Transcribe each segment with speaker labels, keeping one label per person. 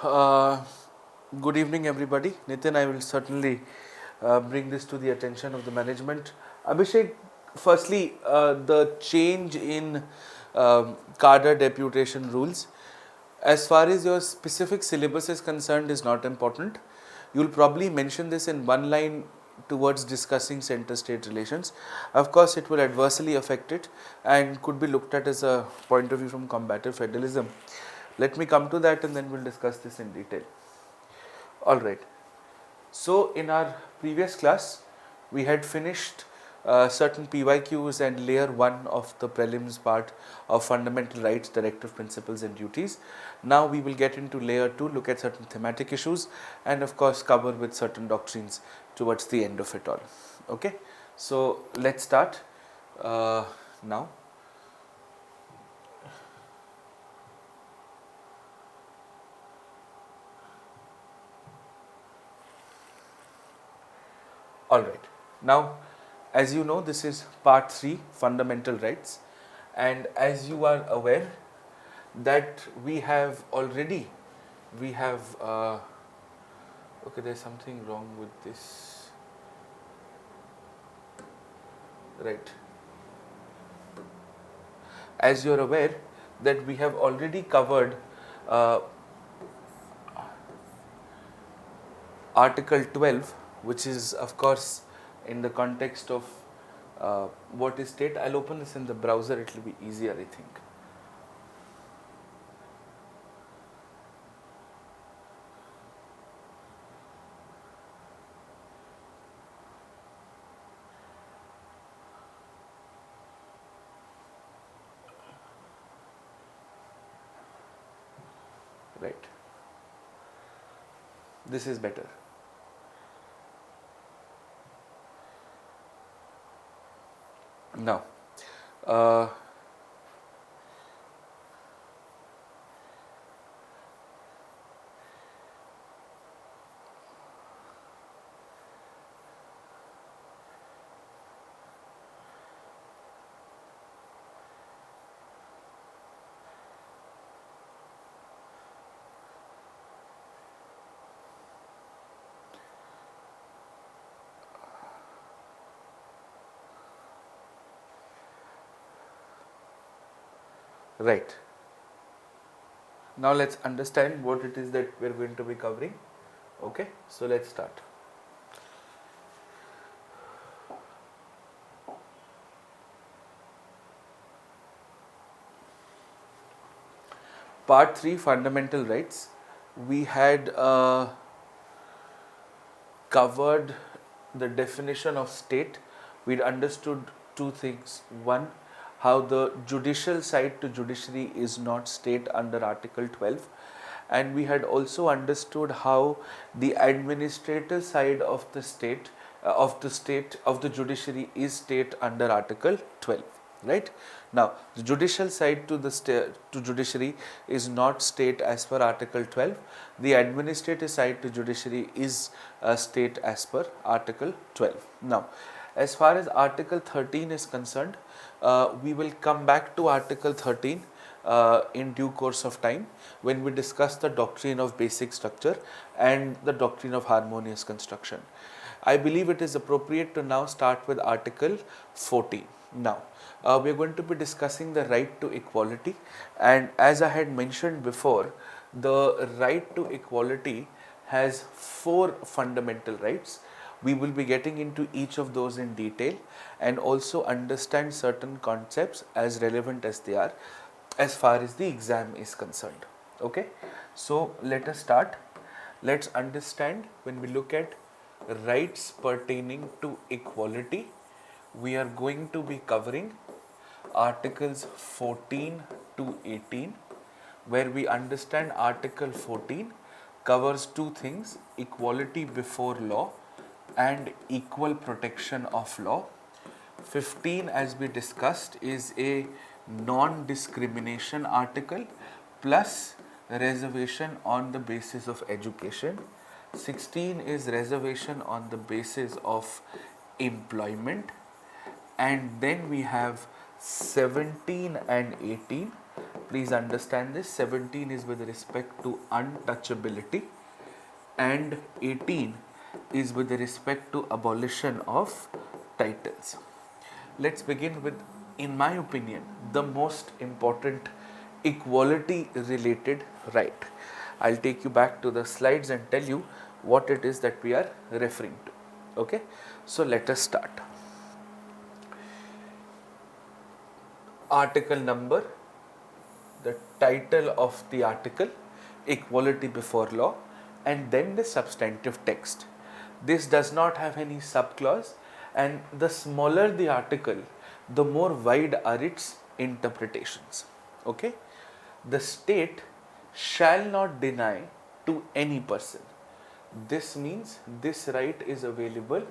Speaker 1: Uh, Good evening, everybody. Nitin, I will certainly bring this to the attention of the management. Abhishek, firstly, the change in cadre deputation rules, as far as your specific syllabus is concerned, is not important. You'll probably mention this in one line towards discussing center-state relations. Of course, it will adversely affect it and could be looked at as a point of view from combative federalism. Let me come to that and then we'll discuss this in detail. Alright, so in our previous class, we had finished certain PYQs and layer 1 of the prelims part of fundamental rights, directive principles and duties. Now we will get into layer 2, look at certain thematic issues and of course cover with certain doctrines towards the end of it all. Okay, so let's start now. Alright, now as you know, this is part 3, fundamental rights, and as you are aware that we have already, okay, there's something wrong with this, right. As you're aware that we have already covered uh, Article 12, which is of course in the context of what is state. I'll open this in the browser, it will be easier, I think. Right. This is better. Now, uh, right. Now let's understand what it is that we're going to be covering. Okay, so let's start. Part 3, fundamental rights. We had covered the definition of state. We understood two things. One, how the judicial side to judiciary is not state under Article 12. And we had also understood how the administrative side of the state, of the judiciary is state under Article 12. Right now, the judicial side to the to judiciary is not state as per Article 12. The administrative side to judiciary is state as per Article 12. Now, as far as Article 13 is concerned, we will come back to Article 13 in due course of time when we discuss the doctrine of basic structure and the doctrine of harmonious construction. I believe it is appropriate to now start with Article 14. Now, we are going to be discussing the right to equality, and as I had mentioned before, the right to equality has 4 fundamental rights. We will be getting into each of those in detail and also understand certain concepts as relevant as they are as far as the exam is concerned. Okay, so let us start. Let's understand, when we look at rights pertaining to equality, we are going to be covering articles 14 to 18, where we understand article 14 covers two things: equality before law and equal protection of law. 15, as we discussed, is a non-discrimination article plus reservation on the basis of education. 16 is reservation on the basis of employment, and then we have 17 and 18, Please understand this. 17 is with respect to untouchability and 18 is with respect to abolition of titles. Let's begin with, in my opinion, the most important equality related right. I'll take you back to the slides and tell you what it is that we are referring to. Okay, so let us start. Article number, the title of the article, equality before law, and then the substantive text. This does not have any subclause, and the smaller the article, the more wide are its interpretations. Okay, the state shall not deny to any person. This means this right is available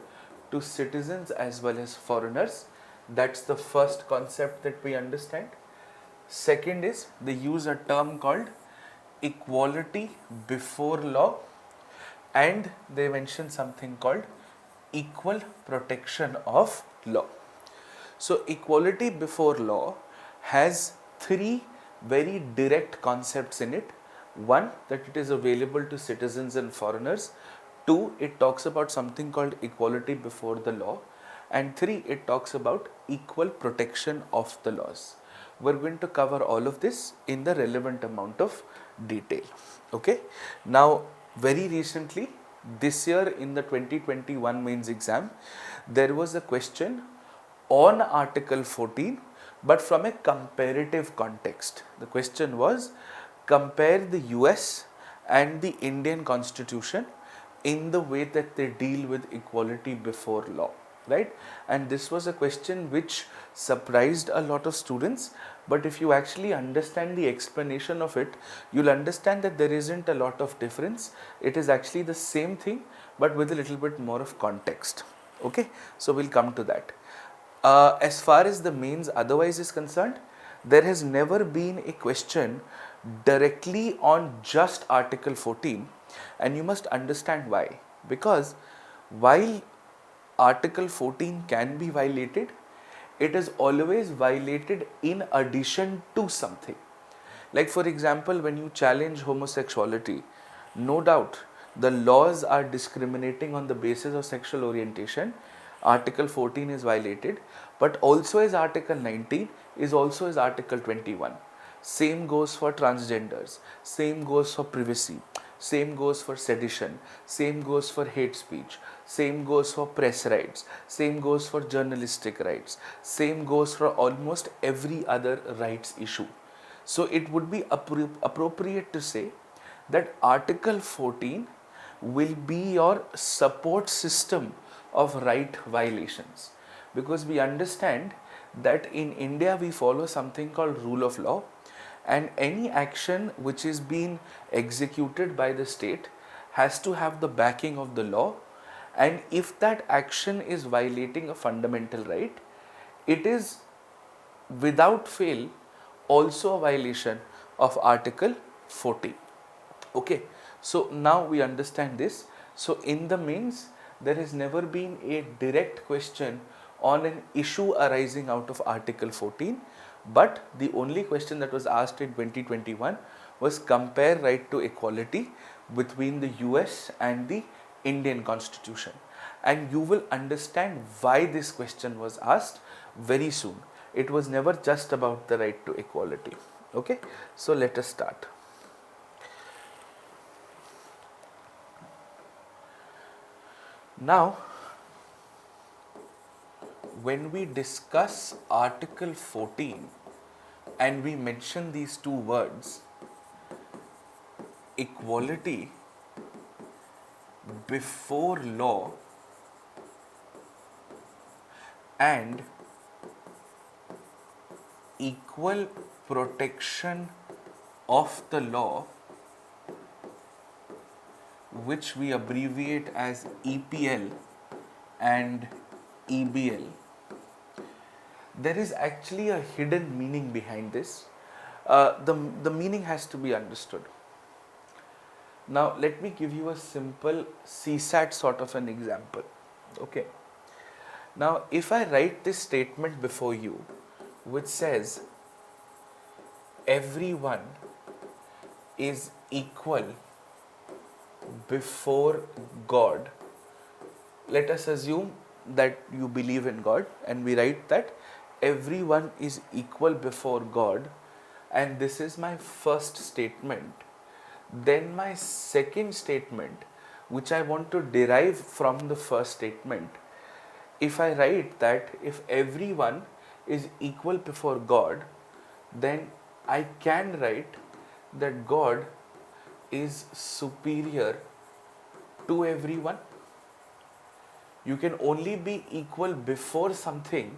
Speaker 1: to citizens as well as foreigners. That's the first concept that we understand. Second is they use a term called equality before law, and they mention something called equal protection of law. So equality before law has three very direct concepts in it. One, that it is available to citizens and foreigners. Two, it talks about something called equality before the law. And three, it talks about equal protection of the laws. We're going to cover all of this in the relevant amount of detail. Okay. Now, very recently, this year in the 2021 mains exam, there was a question on Article 14, but from a comparative context. The question was, compare the US and the Indian Constitution in the way that they deal with equality before law, right? And this was a question which surprised a lot of students, but if you actually understand the explanation of it, you'll understand that there isn't a lot of difference. It is actually the same thing, but with a little bit more of context. Okay, so we'll come to that. As far as the mains otherwise is concerned, there has never been a question directly on just Article 14, and you must understand why. Because while Article 14 can be violated, it is always violated in addition to something. Like for example, when you challenge homosexuality, no doubt the laws are discriminating on the basis of sexual orientation. Article 14 is violated, but also as Article 19 is also as Article 21. Same goes for transgenders, same goes for privacy, same goes for sedition, same goes for hate speech, same goes for press rights, same goes for journalistic rights, same goes for almost every other rights issue. So it would be appropriate to say that Article 14 will be your support system of right violations, because we understand that in India we follow something called rule of law, and any action which is being executed by the state has to have the backing of the law, and if that action is violating a fundamental right, it is without fail also a violation of Article 14. Okay, so now we understand this. So in the mains, there has never been a direct question on an issue arising out of Article 14, but the only question that was asked in 2021 was compare right to equality between the US and the Indian Constitution, and you will understand why this question was asked very soon. It was never just about the right to equality. Okay, so let us start. Now, when we discuss Article 14 and we mention these two words, equality before law and equal protection of the law, which we abbreviate as EPL and EBL, there is actually a hidden meaning behind this. The meaning has to be understood. Now, let me give you a simple CSAT sort of an example. Okay. Now, if I write this statement before you, which says everyone is equal before God. Let us assume that you believe in God, and we write that everyone is equal before God, and this is my first statement. Then my second statement, which I want to derive from the first statement, if I write that if everyone is equal before God, then I can write that God is superior to everyone. You can only be equal before something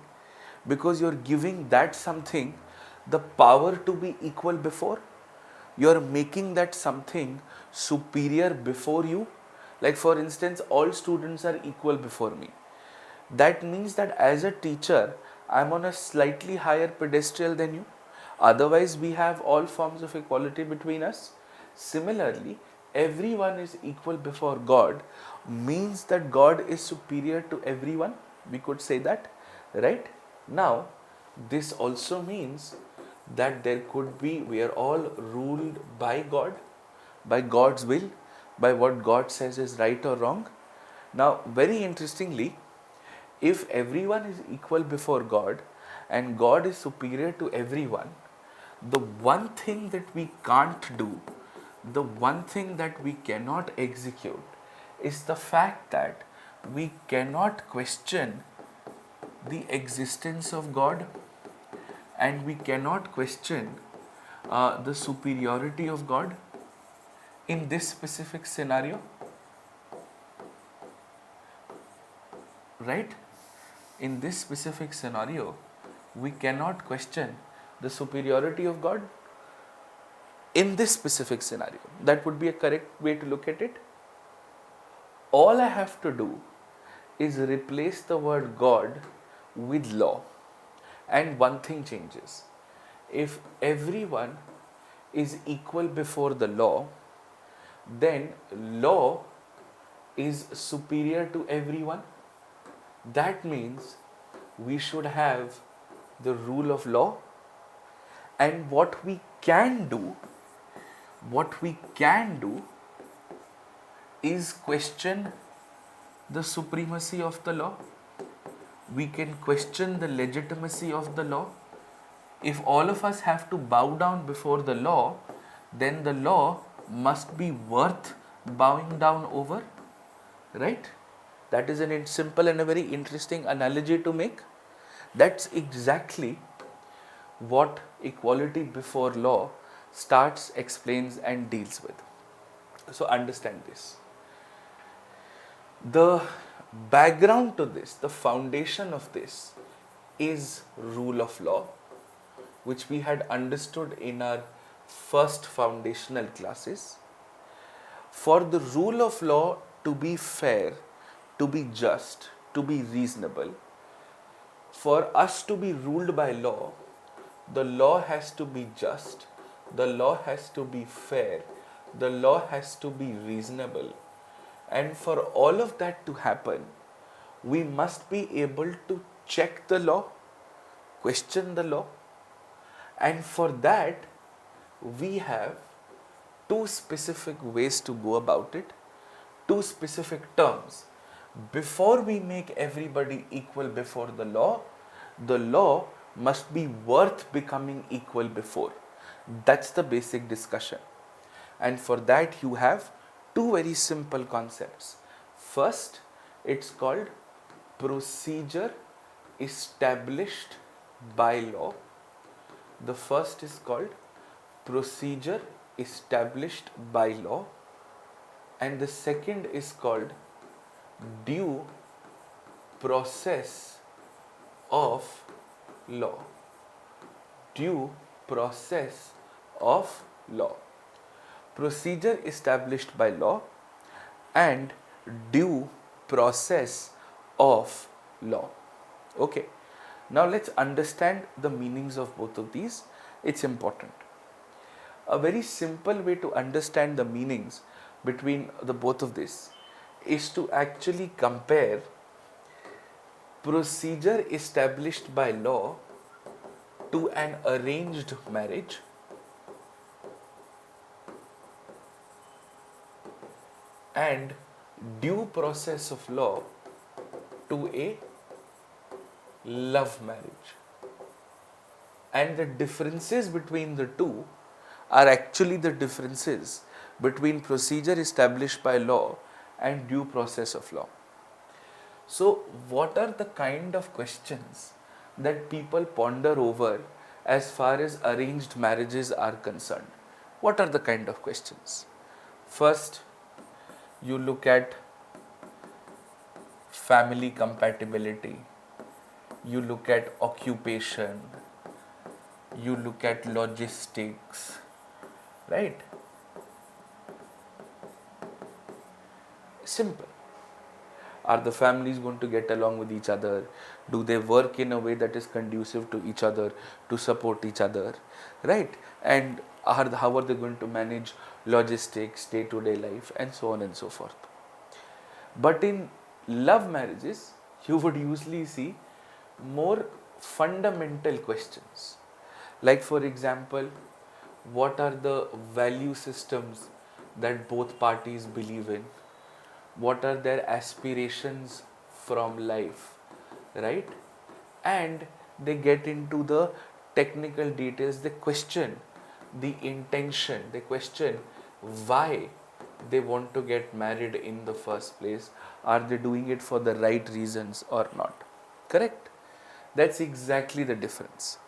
Speaker 1: because you're giving that something the power to be equal before. You're making that something superior before you. Like, for instance, all students are equal before me. That means that as a teacher, I'm on a slightly higher pedestal than you. Otherwise, we have all forms of equality between us. Similarly, everyone is equal before God means that God is superior to everyone. We could say that, right? Now, this also means that there could be, we are all ruled by God, by God's will, by what God says is right or wrong. Now, very interestingly, if everyone is equal before God and God is superior to everyone, the one thing that we can't do, the one thing that we cannot execute is the fact that we cannot question the existence of God, and we cannot question the superiority of God in this specific scenario, right? In this specific scenario, we cannot question the superiority of God in this specific scenario. That would be a correct way to look at it. All I have to do is replace the word God with law, and one thing changes. If everyone is equal before the law, then law is superior to everyone. That means we should have the rule of law, and what we can do is question the supremacy of the law. We can question the legitimacy of the law. If all of us have to bow down before the law, then the law must be worth bowing down over, right? That is a simple and a very interesting analogy to make. That's exactly what equality before law starts, explains, and deals with. So understand this. The background to this, the foundation of this, is rule of law, which we had understood in our first foundational classes. For the rule of law to be fair, to be just, to be reasonable, for us to be ruled by law, the law has to be just, the law has to be fair, the law has to be reasonable. And for all of that to happen, we must be able to check the law, question the law. And for that, we have two specific ways to go about it, two specific terms. Before we make everybody equal before the law must be worth becoming equal before. That's the basic discussion. And for that, you have two very simple concepts. First, it's called procedure established by law. The first is called procedure established by law, and the second is called due process of law. Due process of law. Procedure established by law and due process of law. Okay. Now let's understand the meanings of both of these. It's important. A very simple way to understand the meanings between the both of this is to actually compare procedure established by law to an arranged marriage, and due process of law to a love marriage. And the differences between the two are actually the differences between procedure established by law and due process of law. So, what are the kind of questions that people ponder over as far as arranged marriages are concerned? What are the kind of questions? First, you look at family compatibility, you look at occupation, you look at logistics, right? Simple. Are the families going to get along with each other? Do they work in a way that is conducive to each other, to support each other, right? And how are they going to manage logistics, day-to-day life, and so on and so forth. But in love marriages, you would usually see more fundamental questions. Like, for example, what are the value systems that both parties believe in? What are their aspirations from life, right? And they get into the technical details, they question the intention, they question why they want to get married in the first place. Are they doing it for the right reasons or not? Correct? That's exactly the difference.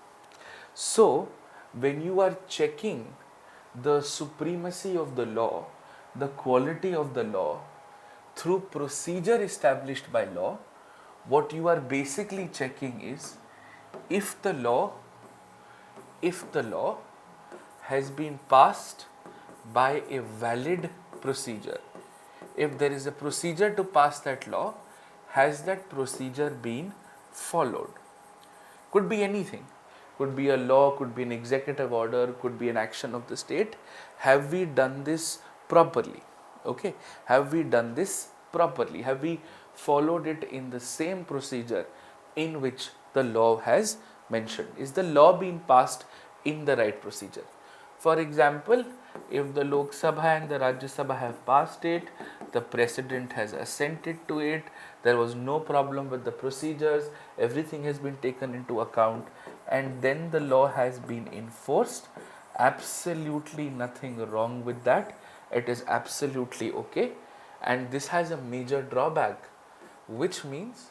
Speaker 1: So, when you are checking the supremacy of the law, the quality of the law, through procedure established by law, what you are basically checking is if the law has been passed by a valid procedure. If there is a procedure to pass that law, has that procedure been followed? Could be anything. Could be a law, could be an executive order, could be an action of the state. Have we done this properly? Okay. Have we done this properly? Have we followed it in the same procedure in which the law has mentioned? Is the law being passed in the right procedure? For example, if the Lok Sabha and the Rajya Sabha have passed it, the President has assented to it, there was no problem with the procedures, everything has been taken into account, and then the law has been enforced, absolutely nothing wrong with that. It is absolutely okay. And this has a major drawback, which means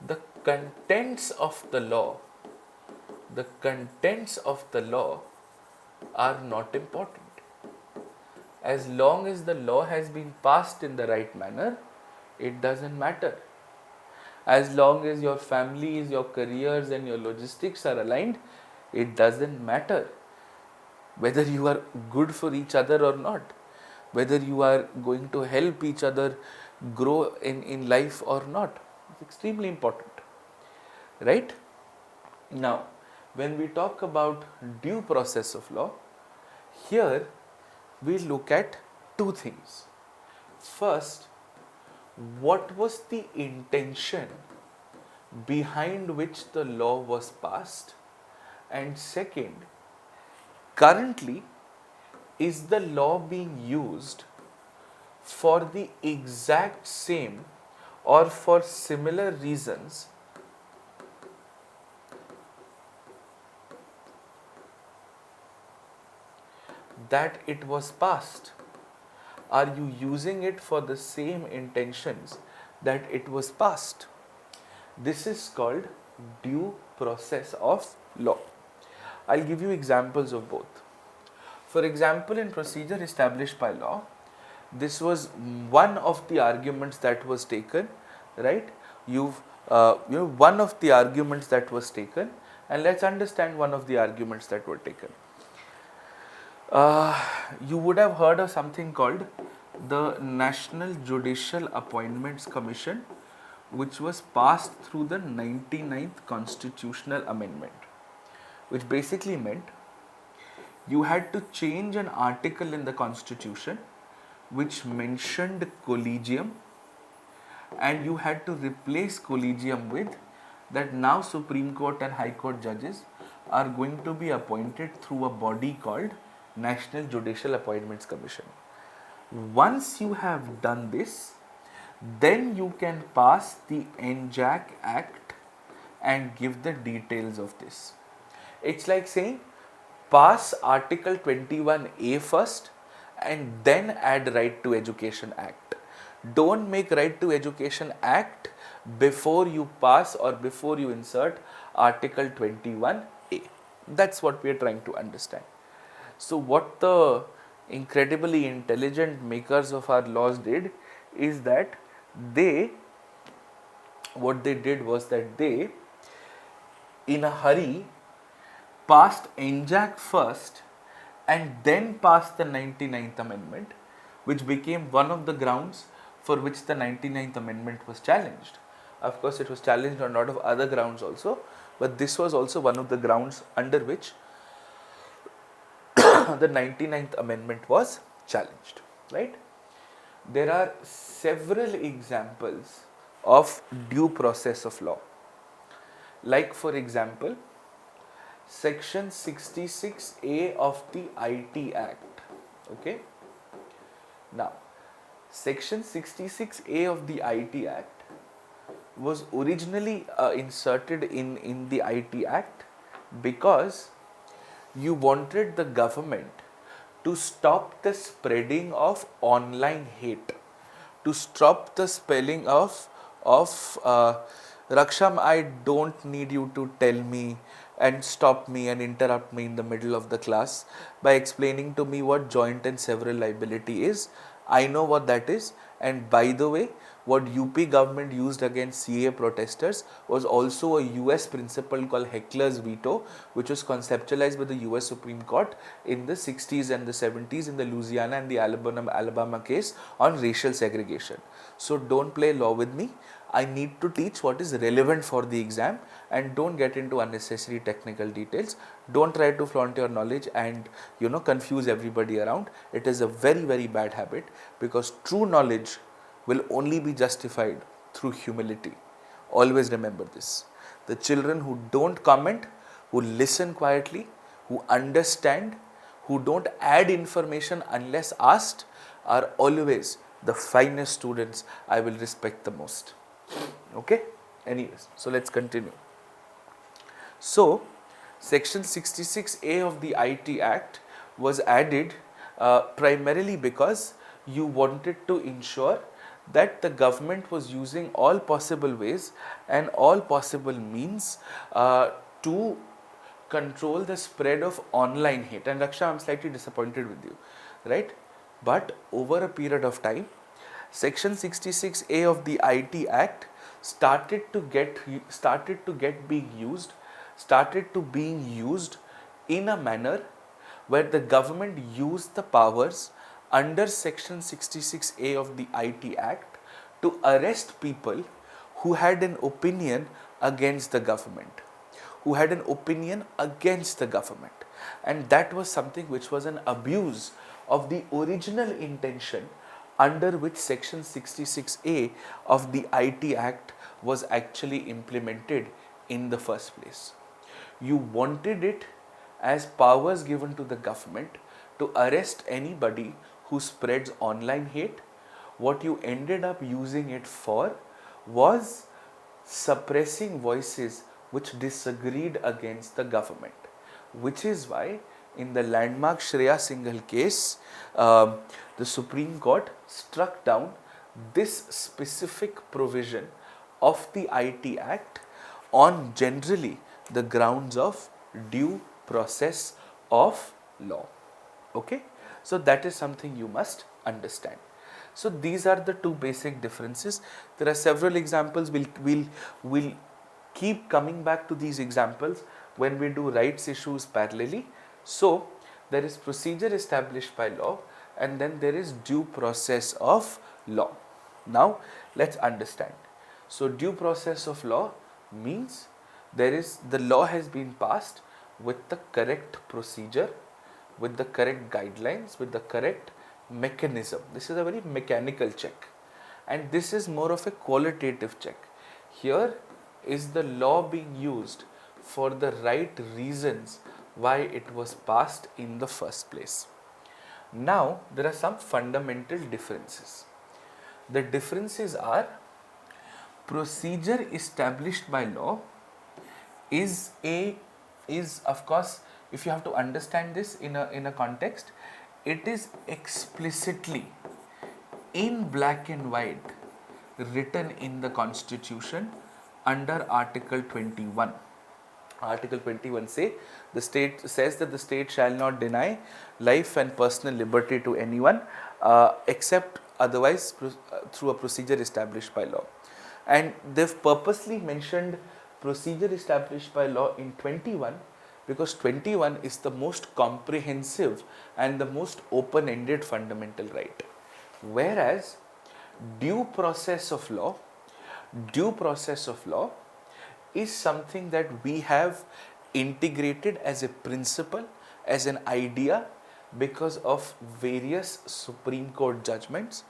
Speaker 1: the contents of the law, the contents of the law are not important. As long as the law has been passed in the right manner, it doesn't matter. As long as your families, your careers, and your logistics are aligned, it doesn't matter whether you are good for each other or not, whether you are going to help each other grow in life or not. It's extremely important, right? Now, when we talk about due process of law, here we look at two things. First, what was the intention behind which the law was passed? And second, currently, is the law being used for the exact same or for similar reasons that it was passed? Are you using it for the same intentions that it was passed? This is called due process of law. I'll give you examples of both. For example, in procedure established by law, this was one of the arguments that was taken, right? One of the arguments that was taken, and let's understand one of the arguments that were taken. You would have heard of something called the National Judicial Appointments Commission, which was passed through the 99th Constitutional Amendment, which basically meant you had to change an article in the Constitution which mentioned collegium, and you had to replace collegium with that now Supreme Court and High Court judges are going to be appointed through a body called National Judicial Appointments Commission. Once you have done this, then you can pass the NJAC Act and give the details of this. It's like saying pass Article 21A first and then add Right to Education Act. Don't make Right to Education Act before you pass or before you insert Article 21A. That's what we are trying to understand. So what the incredibly intelligent makers of our laws did is that they, what they did was that they, in a hurry, passed NJAC first and then passed the 99th Amendment, which became one of the grounds for which the 99th Amendment was challenged. Of course, it was challenged on a lot of other grounds also, but this was also one of the grounds under which the 99th Amendment was challenged, right? There are several examples of due process of law. Like, for example, Section 66A of the IT Act. Okay. Now, Section 66A of the IT Act was originally inserted in the IT Act because you wanted the government to stop the spreading of online hate, to stop the spelling of Raksham, I don't need you to tell me and stop me and interrupt me in the middle of the class by explaining to me what joint and several liability is. I know what that is, and by the way, what UP government used against CA protesters was also a US principle called Heckler's veto, which was conceptualized by the US Supreme Court in the 60s and the 70s in the Louisiana and the Alabama case on racial segregation. So don't play law with me. I need to teach what is relevant for the exam, and don't get into unnecessary technical details. Don't try to flaunt your knowledge and confuse everybody around. It is a very bad habit, because true knowledge will only be justified through humility. Always remember this. The children who don't comment, who listen quietly, who understand, who don't add information unless asked, are always the finest students I will respect the most. Okay? Anyways, so let's continue. So, Section 66A of the IT Act was added primarily because you wanted to ensure that the government was using all possible ways and all possible means to control the spread of online hate. And Raksha, I'm slightly disappointed with you, right? But over a period of time, Section 66A of the IT Act started to being used in a manner where the government used the powers under Section 66A of the IT Act to arrest people who had an opinion against the government, and that was something which was an abuse of the original intention under which Section 66A of the IT Act was actually implemented in the first place. You wanted it as powers given to the government to arrest anybody who spreads online hate. What you ended up using it for was suppressing voices which disagreed against the government, which is why in the landmark Shreya Singhal case, the Supreme Court struck down this specific provision of the IT Act on generally the grounds of due process of law. Okay, so that is something you must understand. So these are the two basic differences. There are several examples. We'll keep coming back to these examples when we do rights issues parallelly. So there is procedure established by law, and then there is due process of law. Now let's understand. So due process of law means the law has been passed with the correct procedure, with the correct guidelines, with the correct mechanism. This is a very mechanical check, and this is more of a qualitative check. Here is the law being used for the right reasons why it was passed in the first place. Now, there are some fundamental differences. The differences are procedure established by law is of course, if you have to understand this in a context, it is explicitly in black and white written in the constitution under article 21. Article 21 says that the state shall not deny life and personal liberty to anyone except otherwise through a procedure established by law. And they've purposely mentioned procedure established by law in 21 because 21 is the most comprehensive and the most open-ended fundamental right. Whereas due process of law is something that we have integrated as a principle, as an idea, because of various Supreme Court judgments.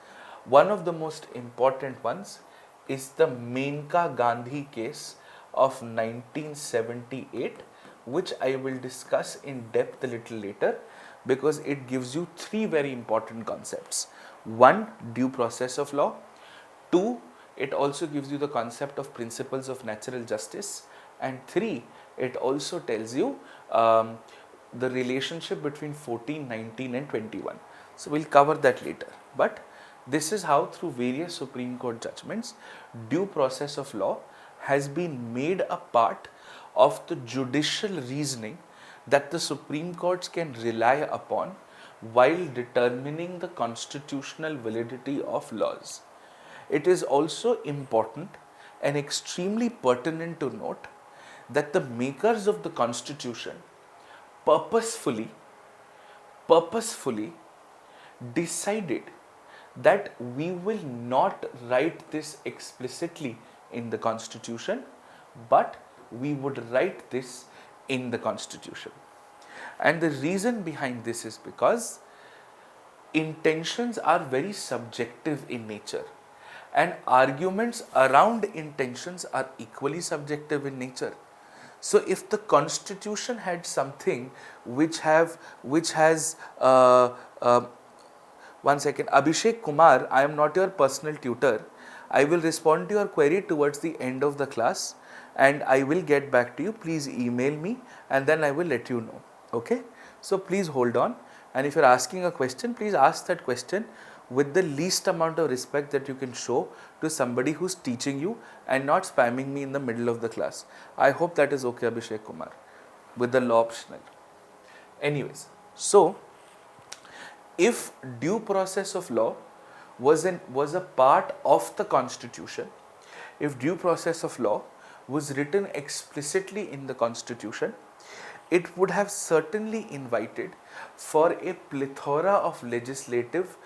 Speaker 1: One of the most important ones is the Menka Gandhi case of 1978, which I will discuss in depth a little later because it gives you three very important concepts. One, due process of law. Two, it also gives you the concept of principles of natural justice. And three, it also tells you the relationship between 14, 19 and 21. So we'll cover that later. But this is how through various Supreme Court judgments, due process of law has been made a part of the judicial reasoning that the Supreme Courts can rely upon while determining the constitutional validity of laws. It is also important and extremely pertinent to note that the makers of the Constitution purposefully decided that we will not write this explicitly in the Constitution, but we would write this in the Constitution. And the reason behind this is because intentions are very subjective in nature, and arguments around intentions are equally subjective in nature. So if the Constitution had something which has one second, Abhishek Kumar, I am not your personal tutor. I will respond to your query towards the end of the class and I will get back to you. Please email me and then I will let you know. Okay? So please hold on, and if you are asking a question, please ask that question with the least amount of respect that you can show to somebody who's teaching you and not spamming me in the middle of the class. I hope that is okay, Abhishek Kumar, with the law optional. Anyways, so if due process of law was a part of the Constitution, if due process of law was written explicitly in the Constitution, it would have certainly invited for a plethora of legislative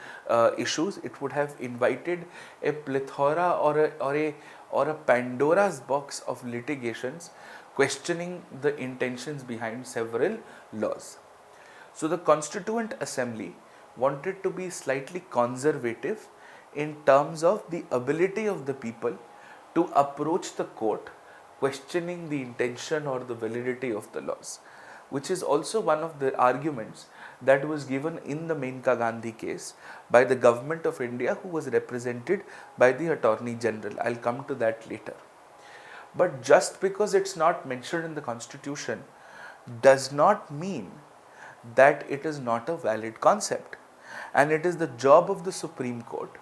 Speaker 1: issues. It would have invited a plethora or a Pandora's box of litigations questioning the intentions behind several laws. So the Constituent Assembly wanted to be slightly conservative in terms of the ability of the people to approach the court questioning the intention or the validity of the laws, which is also one of the arguments that was given in the Menka Gandhi case by the government of India, who was represented by the Attorney General. I'll come to that later. But just because it's not mentioned in the Constitution does not mean that it is not a valid concept. And it is the job of the Supreme Court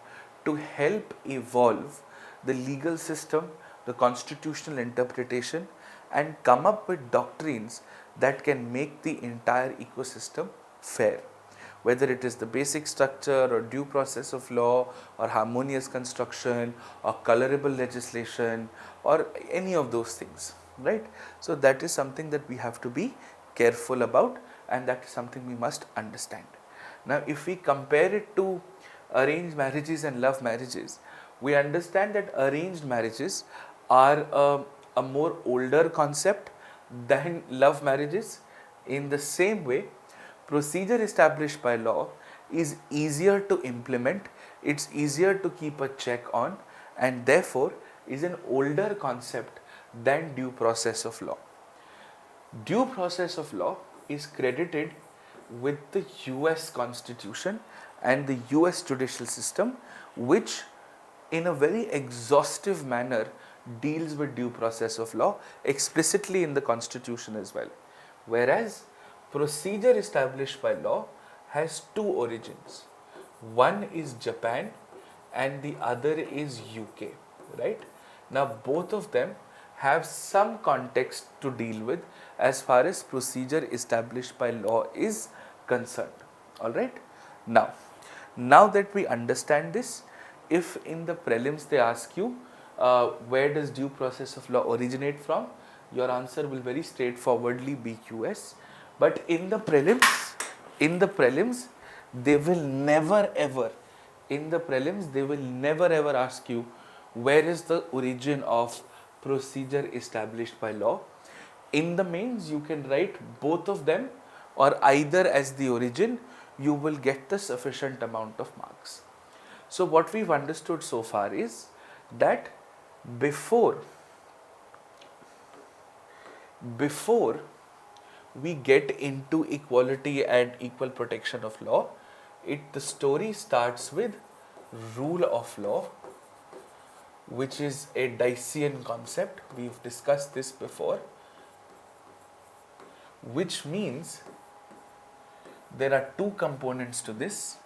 Speaker 1: to help evolve the legal system, the constitutional interpretation, and come up with doctrines that can make the entire ecosystem fair. Whether it is the basic structure or due process of law or harmonious construction or colorable legislation or any of those things, right? So that is something that we have to be careful about, and that is something we must understand. Now, if we compare it to arranged marriages and love marriages, we understand that arranged marriages are a more older concept than love marriages. In the same way, procedure established by law is easier to implement, it's easier to keep a check on, and therefore is an older concept than due process of law. Due process of law is credited with the US Constitution and the US judicial system, which in a very exhaustive manner deals with due process of law explicitly in the Constitution as well. Whereas procedure established by law has two origins. One is Japan and the other is UK, right? Now both of them have some context to deal with as far as procedure established by law is concerned. All right. Now that we understand this, if in the prelims they ask you where does due process of law originate from, your answer will very straightforwardly be QS. But in the prelims, they will never ever ask you where is the origin of procedure established by law. In the mains, you can write both of them or either as the origin, you will get the sufficient amount of marks. So what we've understood so far is that before we get into equality and equal protection of law, the story starts with rule of law, which is a Diceian concept. We've discussed this before, which means there are two components to this: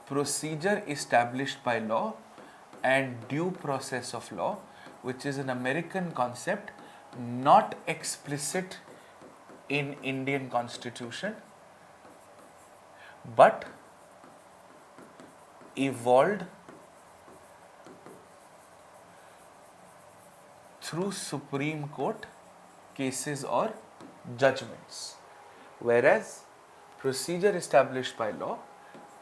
Speaker 1: procedure established by law and due process of law, which is an American concept, not explicit in Indian Constitution, but evolved through Supreme Court cases or judgments. Whereas procedure established by law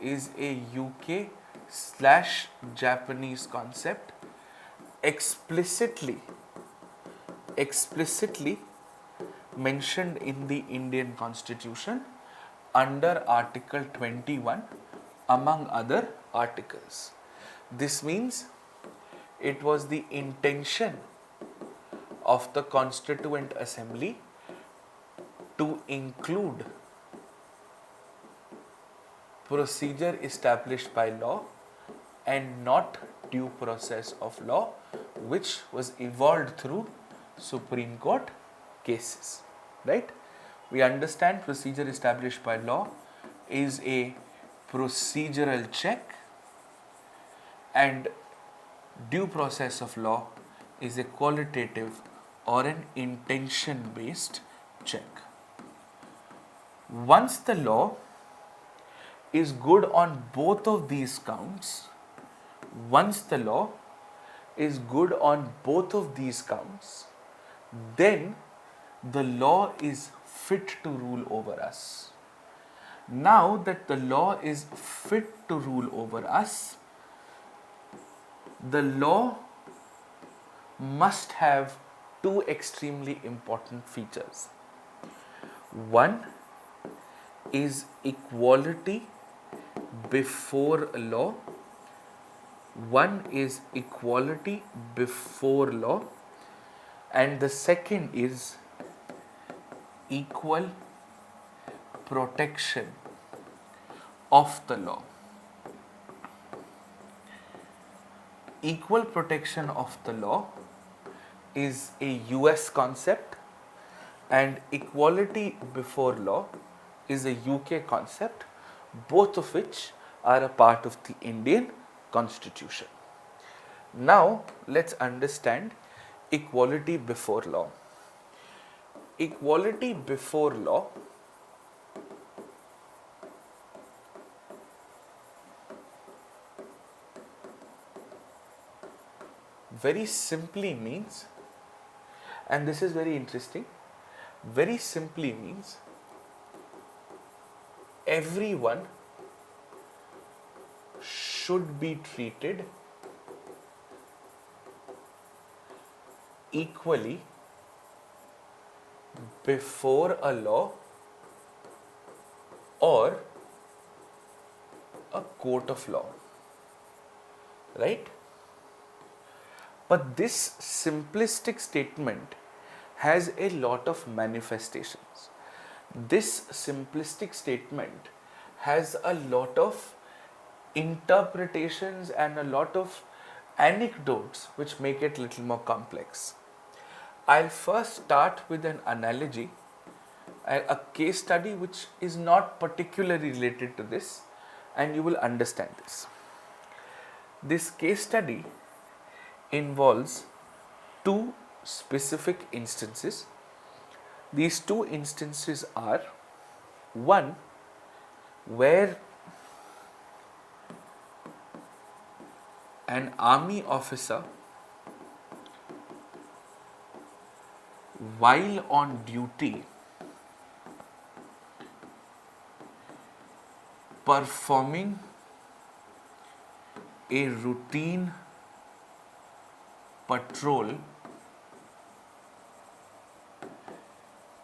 Speaker 1: is a UK/Japanese concept explicitly mentioned in the Indian Constitution under Article 21 among other articles. This means it was the intention of the Constituent Assembly to include procedure established by law and not due process of law, which was evolved through Supreme Court cases, right? We understand procedure established by law is a procedural check and due process of law is a qualitative or an intention based check. Once the law is good on both of these counts, then the law is fit to rule over us. Now that the law is fit to rule over us, the law must have two extremely important features. One is equality before law. And the second is equal protection of the law. Equal protection of the law is a US concept and equality before law is a UK concept, both of which are a part of the Indian Constitution. Now let's understand equality before law. Equality before law very simply means, and this is very interesting, very simply means everyone should be treated equally before a law or a court of law, right? But this simplistic statement has a lot of manifestations. This simplistic statement has a lot of interpretations and a lot of anecdotes which make it a little more complex. I'll first start with an analogy, a case study which is not particularly related to this, and you will understand this. This case study involves two specific instances. These two instances are one where an army officer, while on duty, performing a routine patrol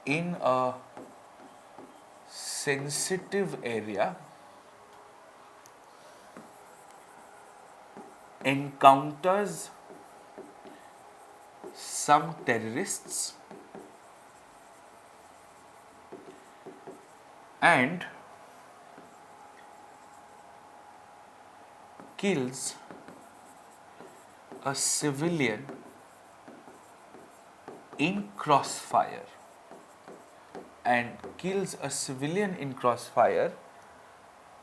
Speaker 1: in a sensitive area, encounters some terrorists and kills a civilian in crossfire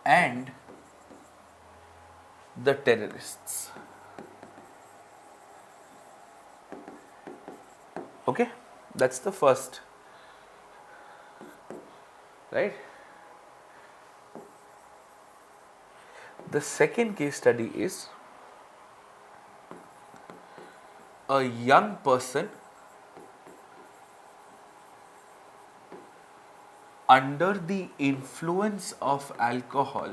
Speaker 1: and the terrorists. Okay, that's the first, right? The second case study is a young person under the influence of alcohol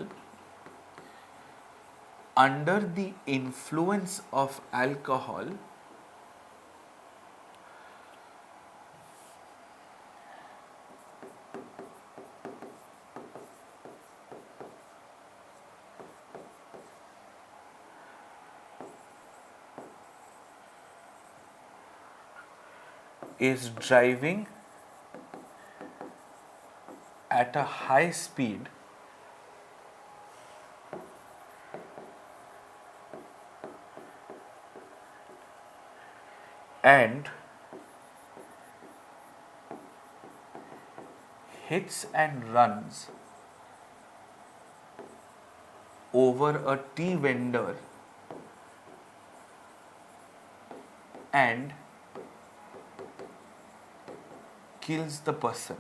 Speaker 1: is driving at a high speed and hits and runs over a tea vendor and kills the person.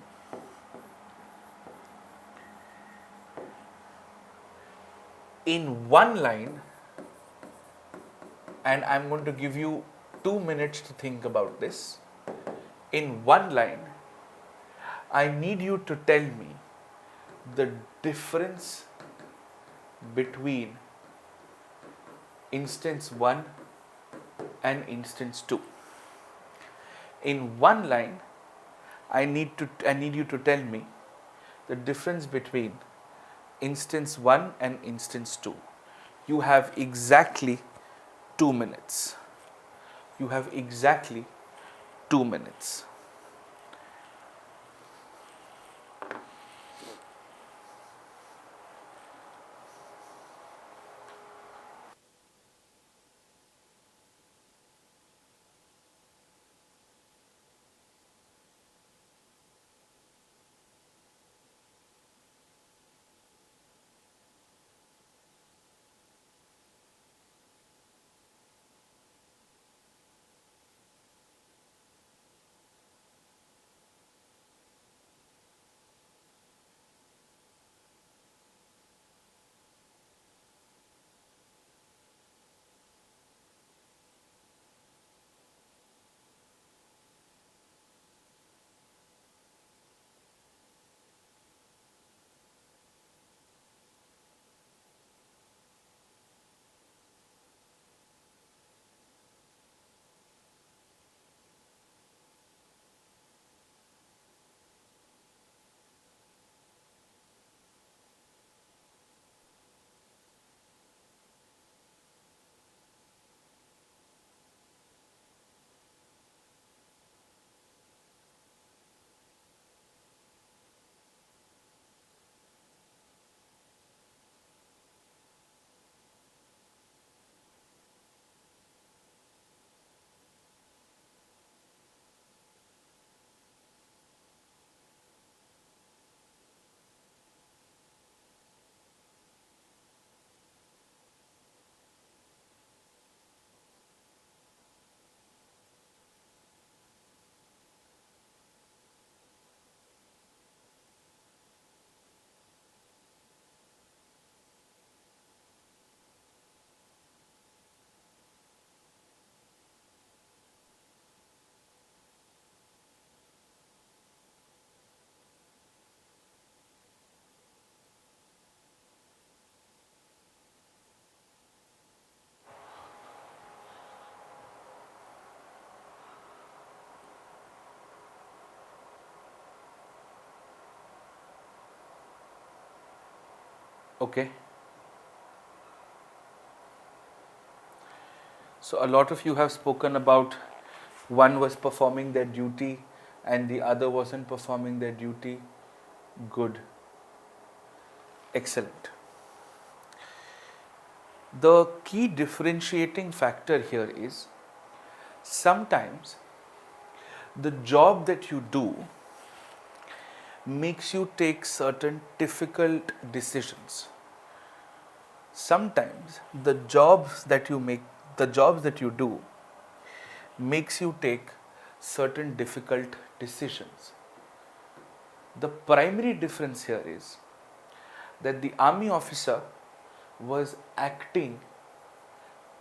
Speaker 1: In one line, and I'm going to give you 2 minutes to think about this. In one line, I need you to tell me the difference between instance 1 and instance 2. In one line, I need you to tell me the difference between instance 1 and instance 2. You have exactly 2 minutes. You have exactly 2 minutes. Okay. So a lot of you have spoken about one was performing their duty and the other wasn't performing their duty. Good. Excellent. The key differentiating factor here is sometimes the job that you do makes you take certain difficult decisions. Sometimes the jobs that you do makes you take certain difficult decisions. The primary difference here is that the army officer was acting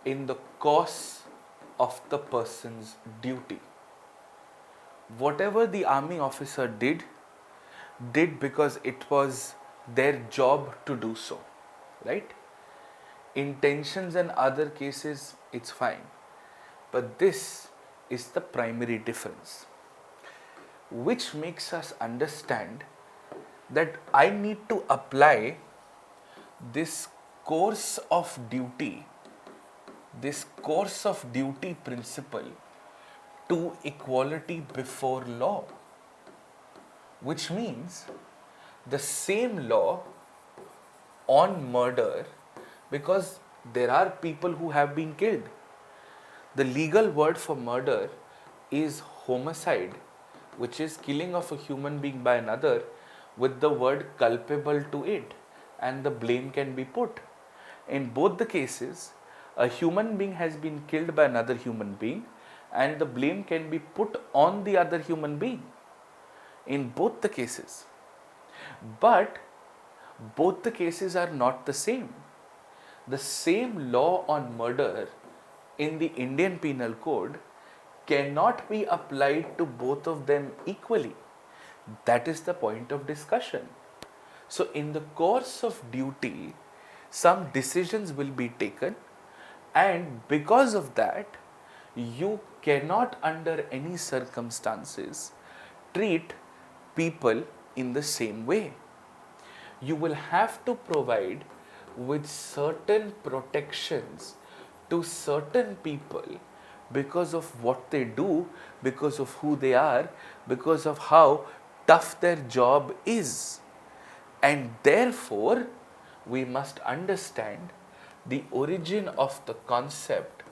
Speaker 1: in the course of the person's duty. Whatever the army officer did because it was their job to do so, right? Intentions and other cases, it's fine. But this is the primary difference, which makes us understand that I need to apply this course of duty principle to equality before law, which means the same law on murder, because there are people who have been killed. The legal word for murder is homicide, which is killing of a human being by another with the word culpable to it, and the blame can be put. In both the cases, a human being has been killed by another human being and the blame can be put on the other human being in both the cases. But both the cases are not the same. The same law on murder in the Indian Penal Code cannot be applied to both of them equally. That is the point of discussion. So, in the course of duty, some decisions will be taken, and because of that, you cannot, under any circumstances, treat people in the same way. You will have to provide with certain protections to certain people because of what they do, because of who they are, because of how tough their job is. And therefore, we must understand the origin of the concept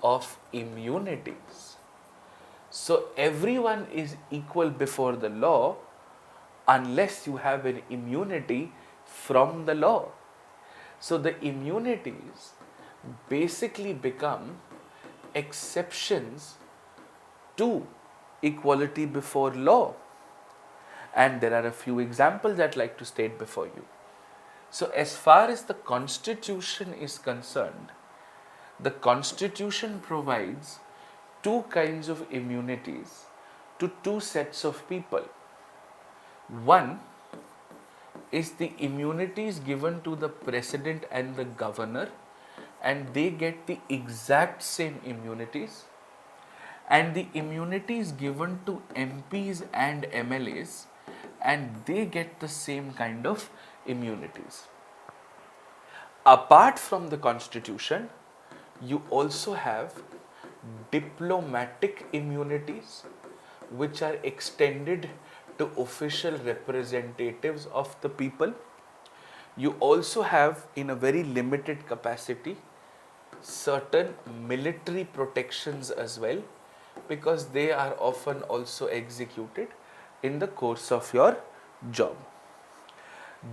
Speaker 1: of immunities. So, everyone is equal before the law unless you have an immunity from the law. So, the immunities basically become exceptions to equality before law. And there are a few examples I'd like to state before you. So, as far as the Constitution is concerned, the Constitution provides two kinds of immunities to two sets of people. One is the immunities given to the president and the governor, and they get the exact same immunities, and the immunities given to MPs and MLAs, and they get the same kind of immunities. Apart from the Constitution, you also have diplomatic immunities, which are extended to official representatives of the people. You also have, in a very limited capacity, certain military protections as well, because they are often also executed in the course of your job.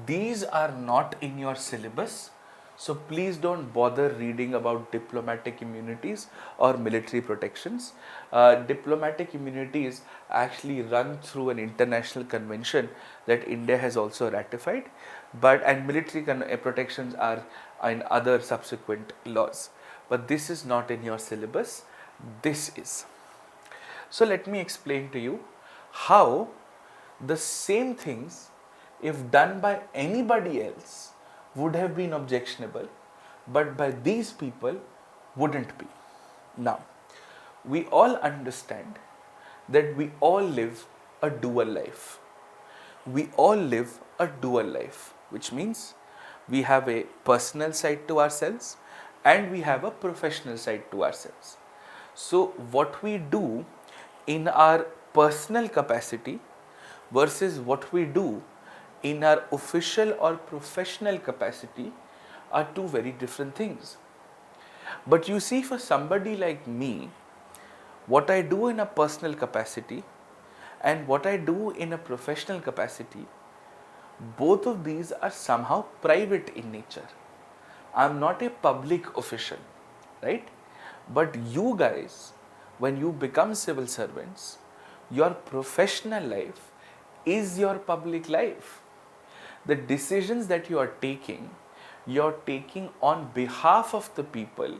Speaker 1: These are not in your syllabus, so please don't bother reading about diplomatic immunities or military protections. Diplomatic immunities actually run through an international convention that India has also ratified, and military protections are in other subsequent laws. But this is not in your syllabus, this is. So let me explain to you how the same things, if done by anybody else, would have been objectionable, but by these people wouldn't be. Now, we all understand that we all live a dual life. We all live a dual life, which means We have a personal side to ourselves and we have a professional side to ourselves. So, what we do in our personal capacity versus what we do in our official or professional capacity are two very different things. But you see, for somebody like me, what I do in a personal capacity and what I do in a professional capacity, both of these are somehow private in nature. I'm not a public official, right? But you guys, when you become civil servants, your professional life is your public life. The decisions that you're taking on behalf of the people,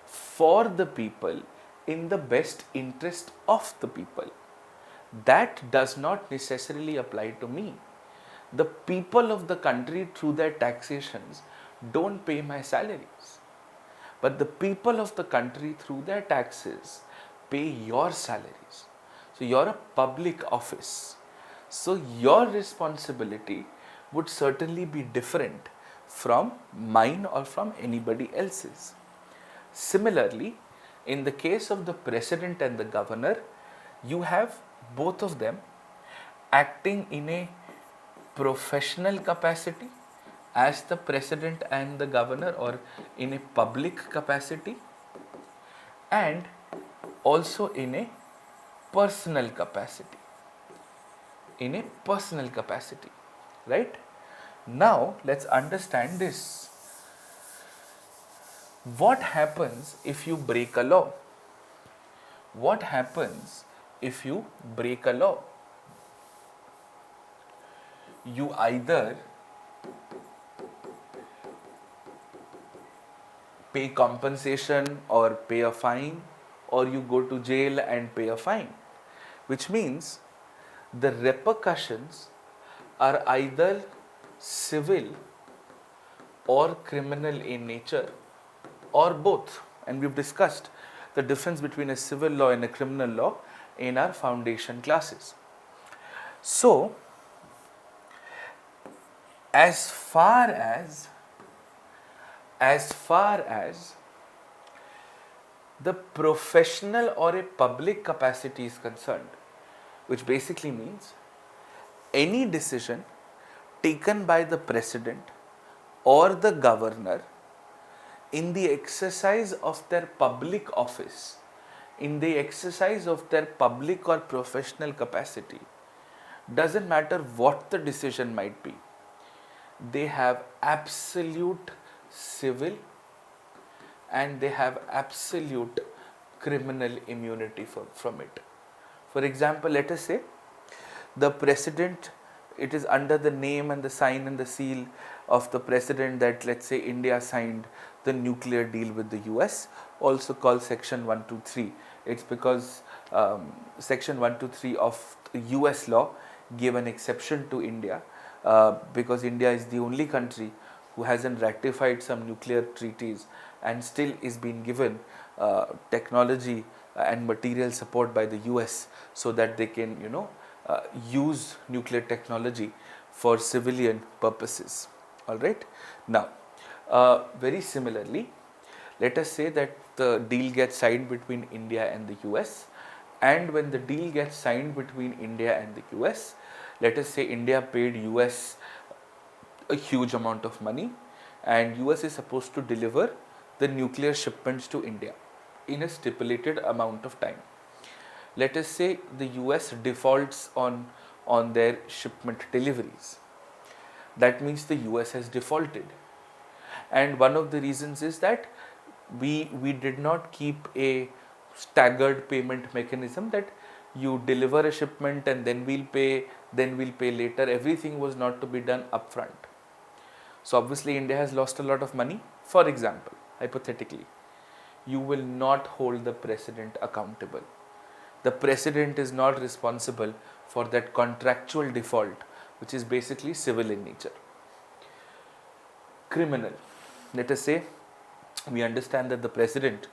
Speaker 1: for the people, in the best interest of the people. That does not necessarily apply to me. The people of the country, through their taxations, don't pay my salaries. But the people of the country, through their taxes, pay your salaries. So you're a public office. So your responsibility would certainly be different from mine or from anybody else's. Similarly, in the case of the president and the governor, you have both of them acting in a professional capacity as the president and the governor, or in a public capacity, and also in a personal capacity. In a personal capacity, right? Now, let's understand this. What happens if you break a law? What happens if you break a law? You either pay compensation or pay a fine, or you go to jail and pay a fine, which means the repercussions are either civil or criminal in nature, or both. And we've discussed the difference between a civil law and a criminal law in our foundation classes. So, as far as the professional or a public capacity is concerned, which basically means any decision taken by the president or the governor in the exercise of their public office, in the exercise of their public or professional capacity, doesn't matter what the decision might be, they have absolute civil and they have absolute criminal immunity from it. For example, let us say the president, it is under the name and the sign and the seal of the president that, let's say, India signed the nuclear deal with the US, also called Section 123. It's because Section 123 of US law gave an exception to India, because India is the only country who hasn't ratified some nuclear treaties and still is being given technology and material support by the US so that they can, use nuclear technology for civilian purposes. All right. Now, very similarly, let us say that the deal gets signed between India and the US, and when the deal gets signed between India and the US, let us say India paid US a huge amount of money, and US is supposed to deliver the nuclear shipments to India in a stipulated amount of time. Let us say the US defaults on their shipment deliveries. That means the US has defaulted. And one of the reasons is that we did not keep a staggered payment mechanism, that you deliver a shipment and then we'll pay later. Everything was not to be done upfront. So obviously India has lost a lot of money. For example, hypothetically, you will not hold the president accountable. The president is not responsible for that contractual default, which is basically civil in nature. Criminal. Let us say we understand that the president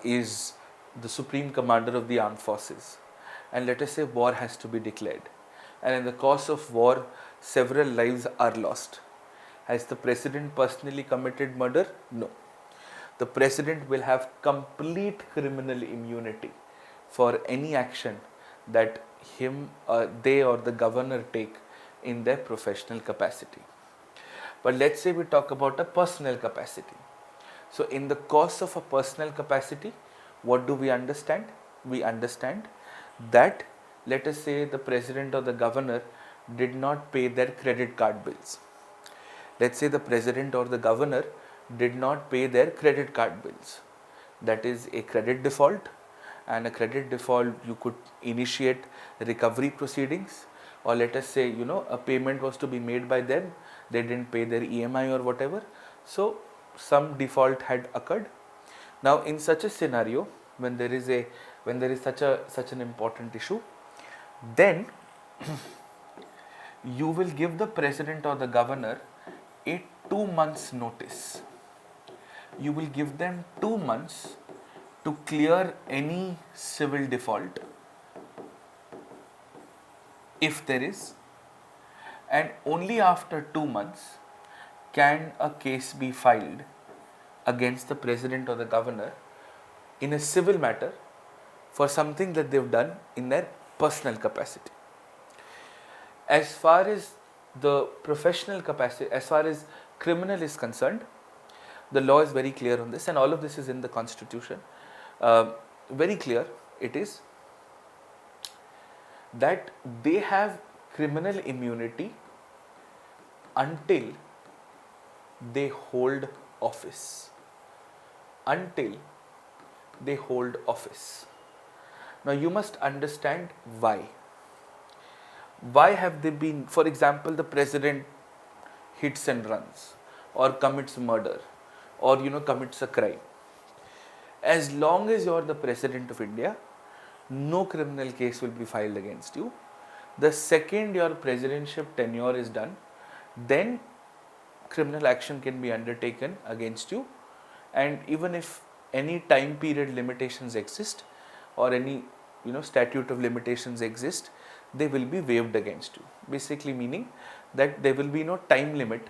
Speaker 1: is the supreme commander of the armed forces, and let us say war has to be declared, and in the course of war several lives are lost. Has the president personally committed murder? No. The president will have complete criminal immunity for any action that they or the governor take in their professional capacity. But let's say we talk about a personal capacity. So in the course of a personal capacity, what do we understand? We understand that, let us say, the president or the governor did not pay their credit card bills. Let's say the president or the governor did not pay their credit card bills. That is a credit default, and a credit default, you could initiate recovery proceedings, or let us say, a payment was to be made by them, they didn't pay their EMI or whatever, so some default had occurred. Now in such a scenario, when there is such an important issue, then you will give the president or the governor a 2 months notice. You will give them 2 months to clear any civil default, if there is, and only after 2 months can a case be filed against the president or the governor in a civil matter for something that they've done in their personal capacity. As far as the professional capacity, as far as criminal is concerned, the law is very clear on this, and all of this is in the constitution. Very clear it is that they have criminal immunity until they hold office. Until they hold office. Now you must understand why. Why have they been, for example, the president hits and runs, or commits murder, or commits a crime. As long as you are the president of India, no criminal case will be filed against you. The second your presidentship tenure is done, then criminal action can be undertaken against you, and even if any time period limitations exist, or any statute of limitations exist, they will be waived against you. Basically meaning that there will be no time limit,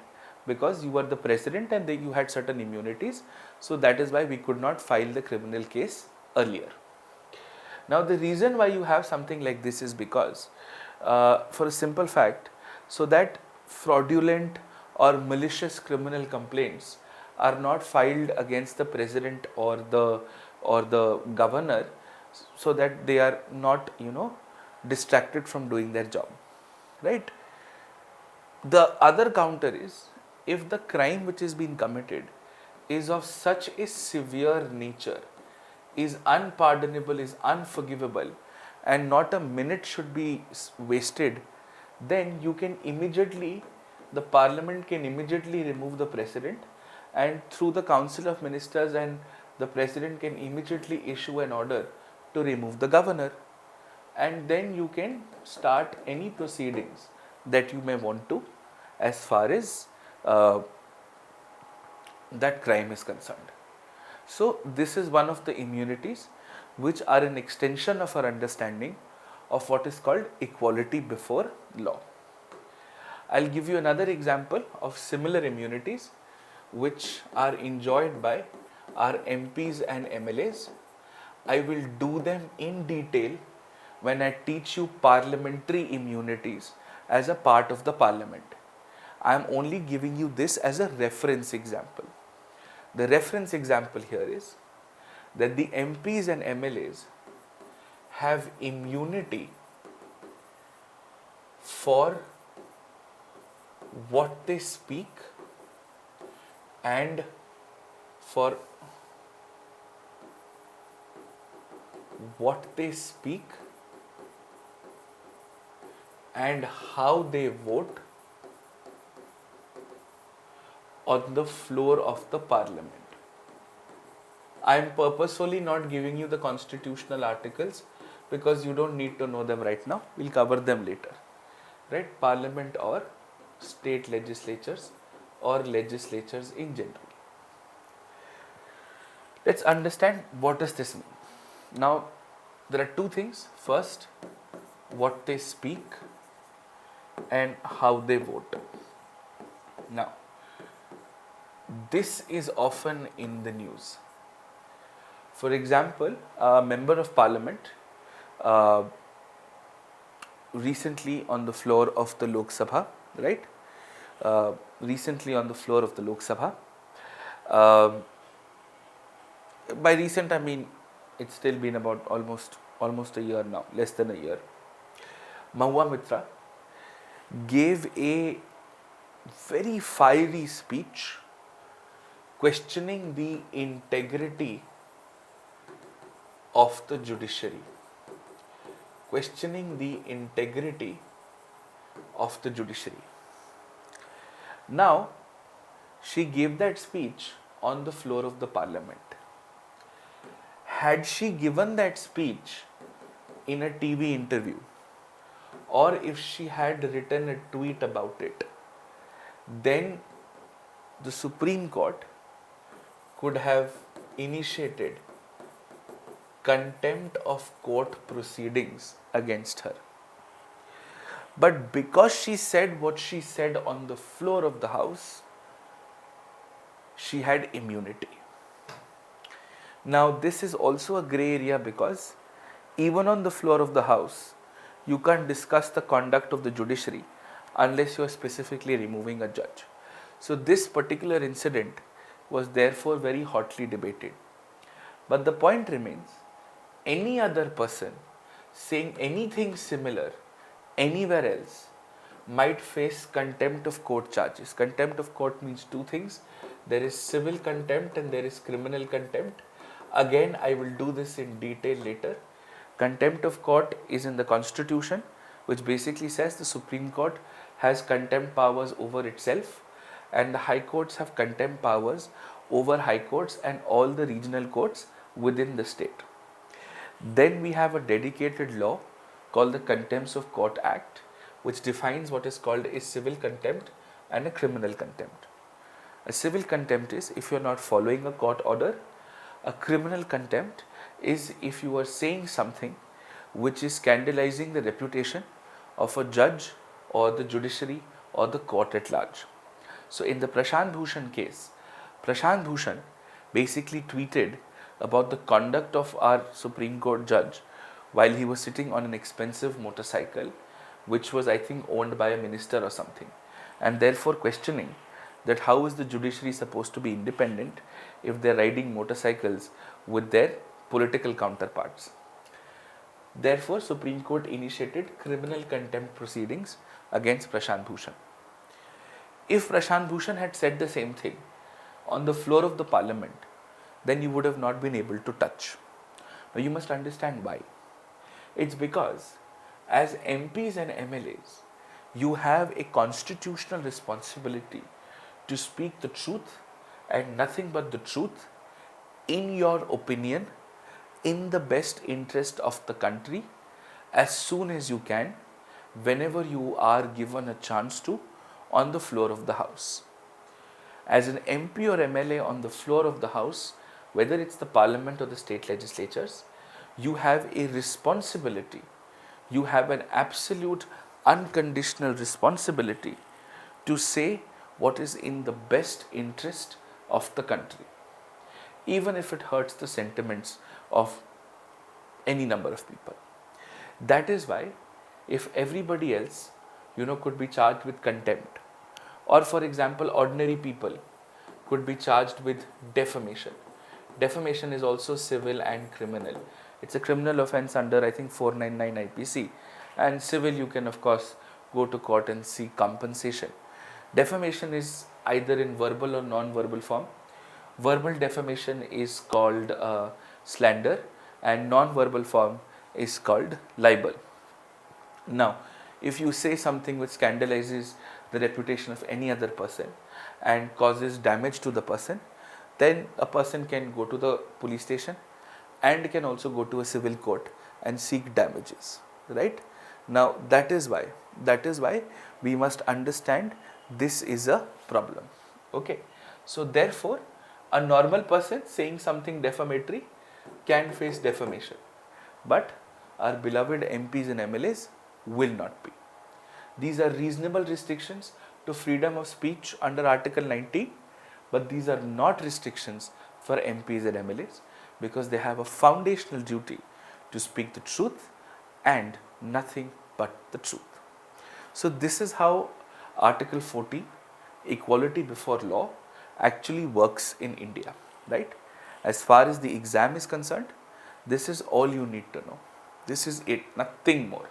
Speaker 1: because you are the president and you had certain immunities. So that is why we could not file the criminal case earlier. Now the reason why you have something like this is because, for a simple fact, so that fraudulent or malicious criminal complaints are not filed against the president or the governor, so that they are not distracted from doing their job, right? The other counter is, if the crime which is being committed is of such a severe nature, is unpardonable, is unforgivable, and not a minute should be wasted, then you can immediately, the parliament can immediately remove the president, and through the council of ministers, and the president can immediately issue an order to remove the governor, and then you can start any proceedings that you may want to, as far as that crime is concerned. So this is one of the immunities which are an extension of our understanding of what is called equality before law. I'll give you another example of similar immunities which are enjoyed by our MPs and MLAs. I will do them in detail when I teach you parliamentary immunities as a part of the parliament. I am only giving you this as a reference example. The reference example here is that the MPs and MLAs have immunity for what they speak and for what they speak and how they vote on the floor of the parliament. I am purposefully not giving you the constitutional articles because you don't need to know them right now. We'll cover them later. Right? Parliament or state legislatures or legislatures in general. Let's understand what does this mean. Now, there are two things. First, what they speak and how they vote. Now, this is often in the news. For example, a member of parliament uh, recently on the floor of the Lok Sabha, right? Recently on the floor of the Lok Sabha. Um by recent, I mean it's still been about almost a year now, less than a year. Mahua Mitra gave a very fiery speech questioning the integrity of the judiciary, questioning the integrity of the judiciary. Now, she gave that speech on the floor of the parliament. Had she given that speech in a TV interview, or if she had written a tweet about it, then the Supreme Court could have initiated contempt of court proceedings against her. But because she said what she said on the floor of the House, she had immunity. Now, this is also a grey area because even on the floor of the House, you can't discuss the conduct of the judiciary unless you are specifically removing a judge. So, this particular incident was therefore very hotly debated. But the point remains, any other person saying anything similar anywhere else might face contempt of court charges. Contempt of court means two things. There is civil contempt and there is criminal contempt. Again, I will do this in detail later. Contempt of court is in the Constitution, which basically says the Supreme Court has contempt powers over itself, and the High Courts have contempt powers over High Courts and all the regional courts within the state. Then we have a dedicated law called the Contempts of Court Act, which defines what is called a civil contempt and a criminal contempt. A civil contempt is if you are not following a court order. A criminal contempt is if you are saying something which is scandalizing the reputation of a judge or the judiciary or the court at large. So in the Prashant Bhushan case, Prashant Bhushan basically tweeted about the conduct of our Supreme Court judge while he was sitting on an expensive motorcycle, which was, I think, owned by a minister or something, and therefore questioning that how is the judiciary supposed to be independent if they're riding motorcycles with their political counterparts. Therefore, Supreme Court initiated criminal contempt proceedings against Prashant Bhushan. If Prashant Bhushan had said the same thing on the floor of the parliament, then you would have not been able to touch. Now you must understand why. It's because as MPs and MLAs, you have a constitutional responsibility to speak the truth and nothing but the truth in your opinion, in the best interest of the country, as soon as you can, whenever you are given a chance to, on the floor of the House. As an MP or MLA on the floor of the House, whether it's the parliament or the state legislatures, you have a responsibility, you have an absolute unconditional responsibility to say what is in the best interest of the country, even if it hurts the sentiments of any number of people. That is why if everybody else, could be charged with contempt, or for example, ordinary people could be charged with defamation. Defamation is also civil and criminal. It's a criminal offense under, I think, 499 IPC, and civil you can of course go to court and seek compensation. Defamation is either in verbal or non-verbal form. Verbal defamation is called slander, and non-verbal form is called libel. Now, if you say something which scandalizes the reputation of any other person and causes damage to the person, then a person can go to the police station and can also go to a civil court and seek damages, right? Now that is why we must understand this is a problem. Okay, so therefore a normal person saying something defamatory can face defamation, but our beloved MPs and MLAs will not be. These are reasonable restrictions to freedom of speech under Article 19, but these are not restrictions for MPs and MLAs because they have a foundational duty to speak the truth and nothing but the truth. So this is how Article 40, equality before law, actually works in India, right? As far as the exam is concerned, this is all you need to know. This is it, nothing more.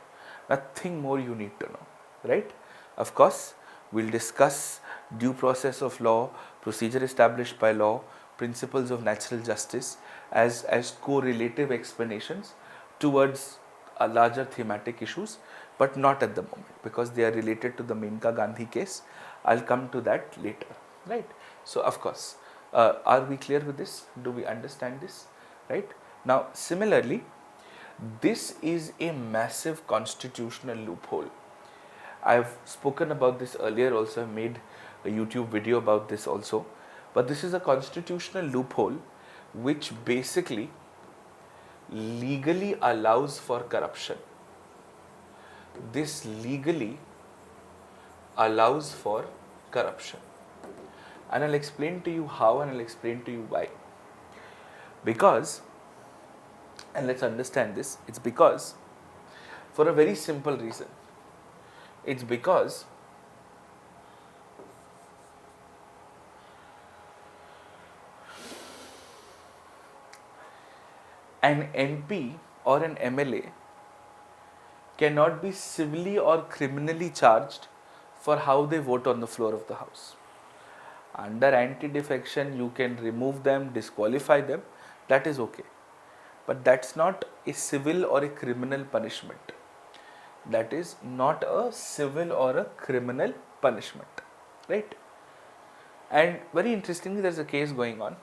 Speaker 1: Nothing more you need to know, right? Of course, we'll discuss due process of law, procedure established by law, principles of natural justice as correlative explanations towards larger thematic issues, but not at the moment because they are related to the Menka Gandhi case. I'll come to that later, right? So, of course, are we clear with this? Do we understand this, right? Now, similarly, this is a massive constitutional loophole. I've spoken about this earlier also, I made a YouTube video about this also, but this is a constitutional loophole which basically legally allows for corruption. This legally allows for corruption. And I'll explain to you how and I'll explain to you why. Because, and let's understand this, it's because, for a very simple reason, it's because an MP or an MLA cannot be civilly or criminally charged for how they vote on the floor of the house. Under anti-defection, you can remove them, disqualify them, that is okay. But that's not a civil or a criminal punishment. That is not a civil or a criminal punishment, right? And very interestingly, there's a case going on.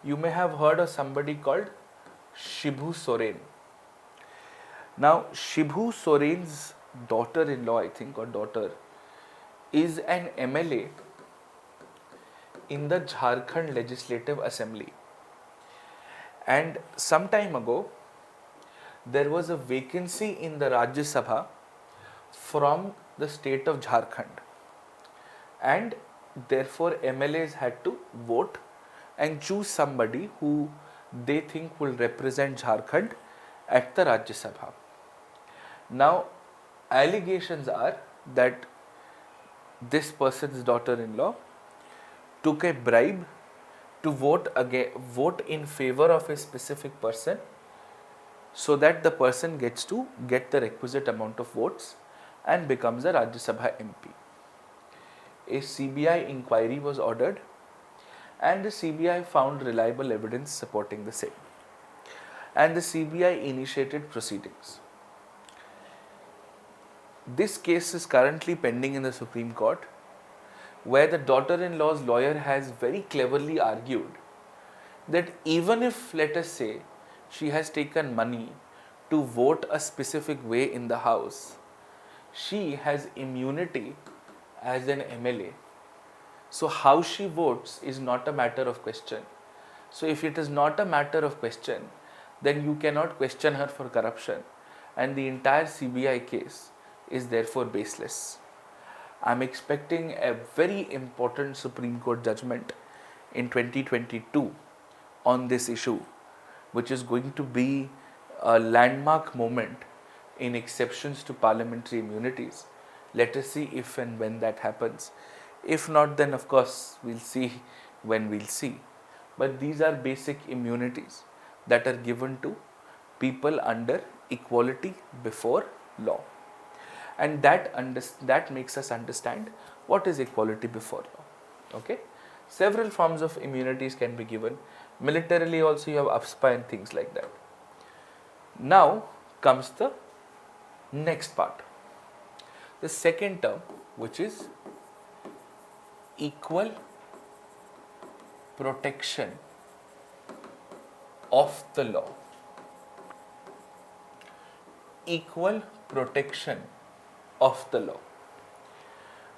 Speaker 1: You may have heard of somebody called Shibu Soren. Now, Shibu Soren's daughter-in-law, I think, or daughter, is an MLA in the Jharkhand Legislative Assembly. And some time ago, there was a vacancy in the Rajya Sabha from the state of Jharkhand. And therefore, MLAs had to vote and choose somebody who they think will represent Jharkhand at the Rajya Sabha. Now, allegations are that this person's daughter-in-law took a bribe to vote in favor of a specific person so that the person gets to get the requisite amount of votes and becomes a Rajya Sabha MP. A CBI inquiry was ordered and the CBI found reliable evidence supporting the same. And the CBI initiated proceedings. This case is currently pending in the Supreme Court, where the daughter-in-law's lawyer has very cleverly argued that even if, let us say, she has taken money to vote a specific way in the house, she has immunity as an MLA. So how she votes is not a matter of question. So if it is not a matter of question, then you cannot question her for corruption, and the entire CBI case is therefore baseless. I'm expecting a very important Supreme Court judgment in 2022 on this issue, which is going to be a landmark moment in exceptions to parliamentary immunities. Let us see if and when that happens. If not, then of course we'll see when we'll see. But these are basic immunities that are given to people under equality before law. And that makes us understand what is equality before law. Okay? Several forms of immunities can be given. Militarily also you have UPSPA and things like that. Now comes the next part. The second term, which is equal protection of the law. Equal protection of the law.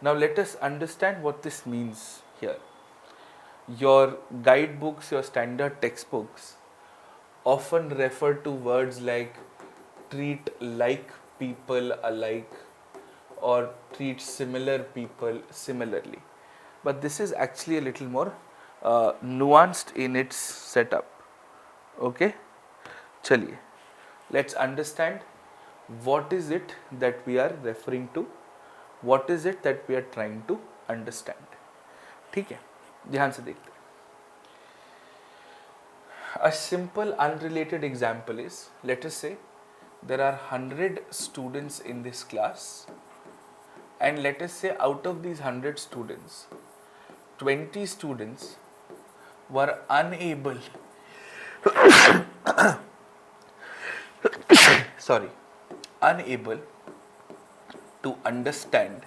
Speaker 1: Now let us understand what this means here. Your guidebooks, your standard textbooks often refer to words like treat like people alike or treat similar people similarly. but this is actually a little more nuanced in its setup. Okay, chaliye, let's understand what is it that we are referring to, what is it that we are trying to understand. ठीक है, ध्यान से देखते हैं. A simple unrelated example is, let us say there are 100 students in this class, and let us say out of these 100 students, 20 students were unable unable to understand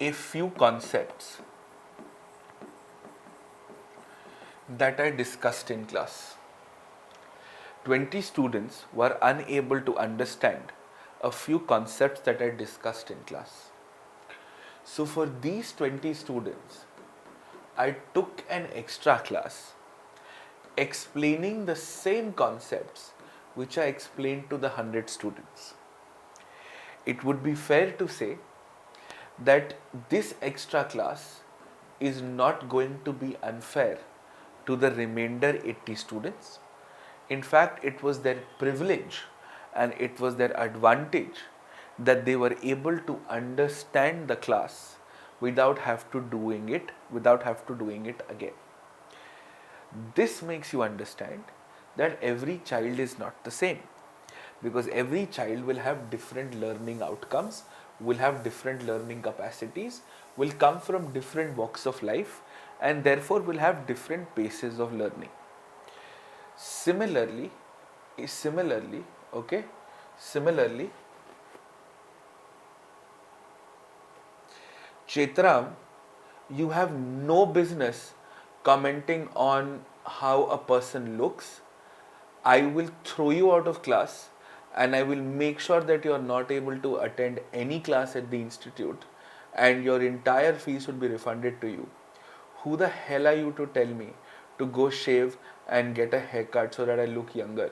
Speaker 1: a few concepts that I discussed in class. 20 students were unable to understand a few concepts that I discussed in class. So for these 20 students, I took an extra class explaining the same concepts which I explained to the 100 students. It would be fair to say that this extra class is not going to be unfair to the remainder 80 students. In fact, it was their privilege and it was their advantage that they were able to understand the class without have to doing it again. This makes you understand that every child is not the same, because every child will have different learning outcomes, will have different learning capacities, will come from different walks of life, and therefore will have different paces of learning. Similarly, Chetram, you have no business commenting on how a person looks. I will throw you out of class and I will make sure that you are not able to attend any class at the institute and your entire fees would be refunded to you. Who the hell are you to tell me to go shave and get a haircut so that I look younger?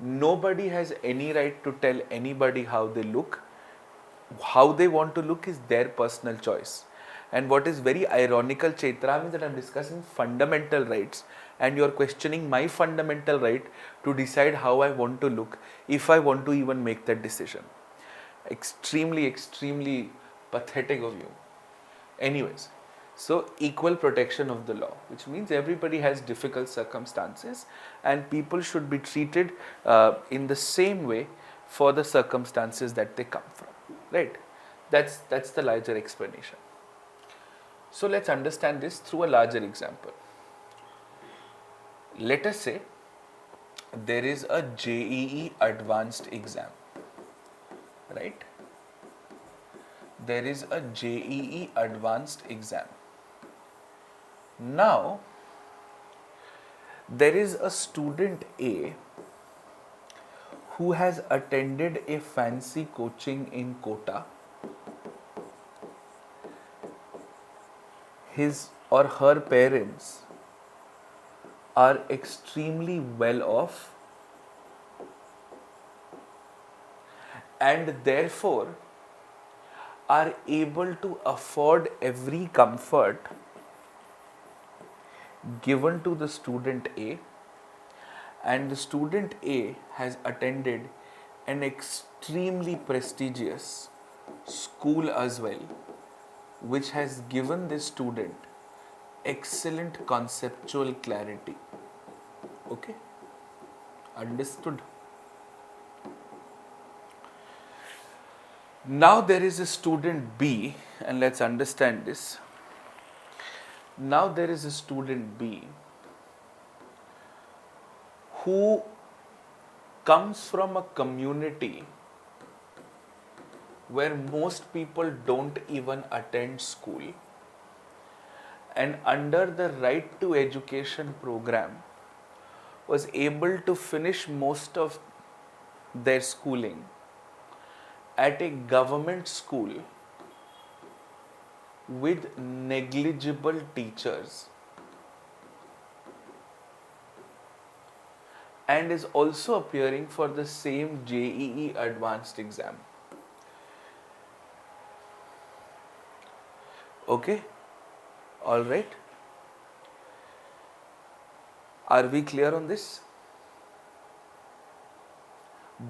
Speaker 1: Nobody has any right to tell anybody how they look. How they want to look is their personal choice. And what is very ironical, Chaitram, is that I'm discussing fundamental rights and you're questioning my fundamental right to decide how I want to look, if I want to even make that decision. Extremely, extremely pathetic of you. Anyways, so equal protection of the law, which means everybody has difficult circumstances and people should be treated in the same way for the circumstances that they come from. Right? That's the larger explanation. So let's understand this through a larger example. Let us say there is a JEE advanced exam, right? There is a JEE advanced exam. Now, there is a student A who has attended a fancy coaching in Kota. His or her parents are extremely well off and therefore are able to afford every comfort given to the student A, and the student A has attended an extremely prestigious school as well, which has given this student excellent conceptual clarity. Okay? Understood? Now there is a student B, and let's understand this. Now there is a student B who comes from a community where most people don't even attend school, and under the right to education program was able to finish most of their schooling at a government school with negligible teachers, and is also appearing for the same JEE advanced exam. Okay, all right. Are we clear on this?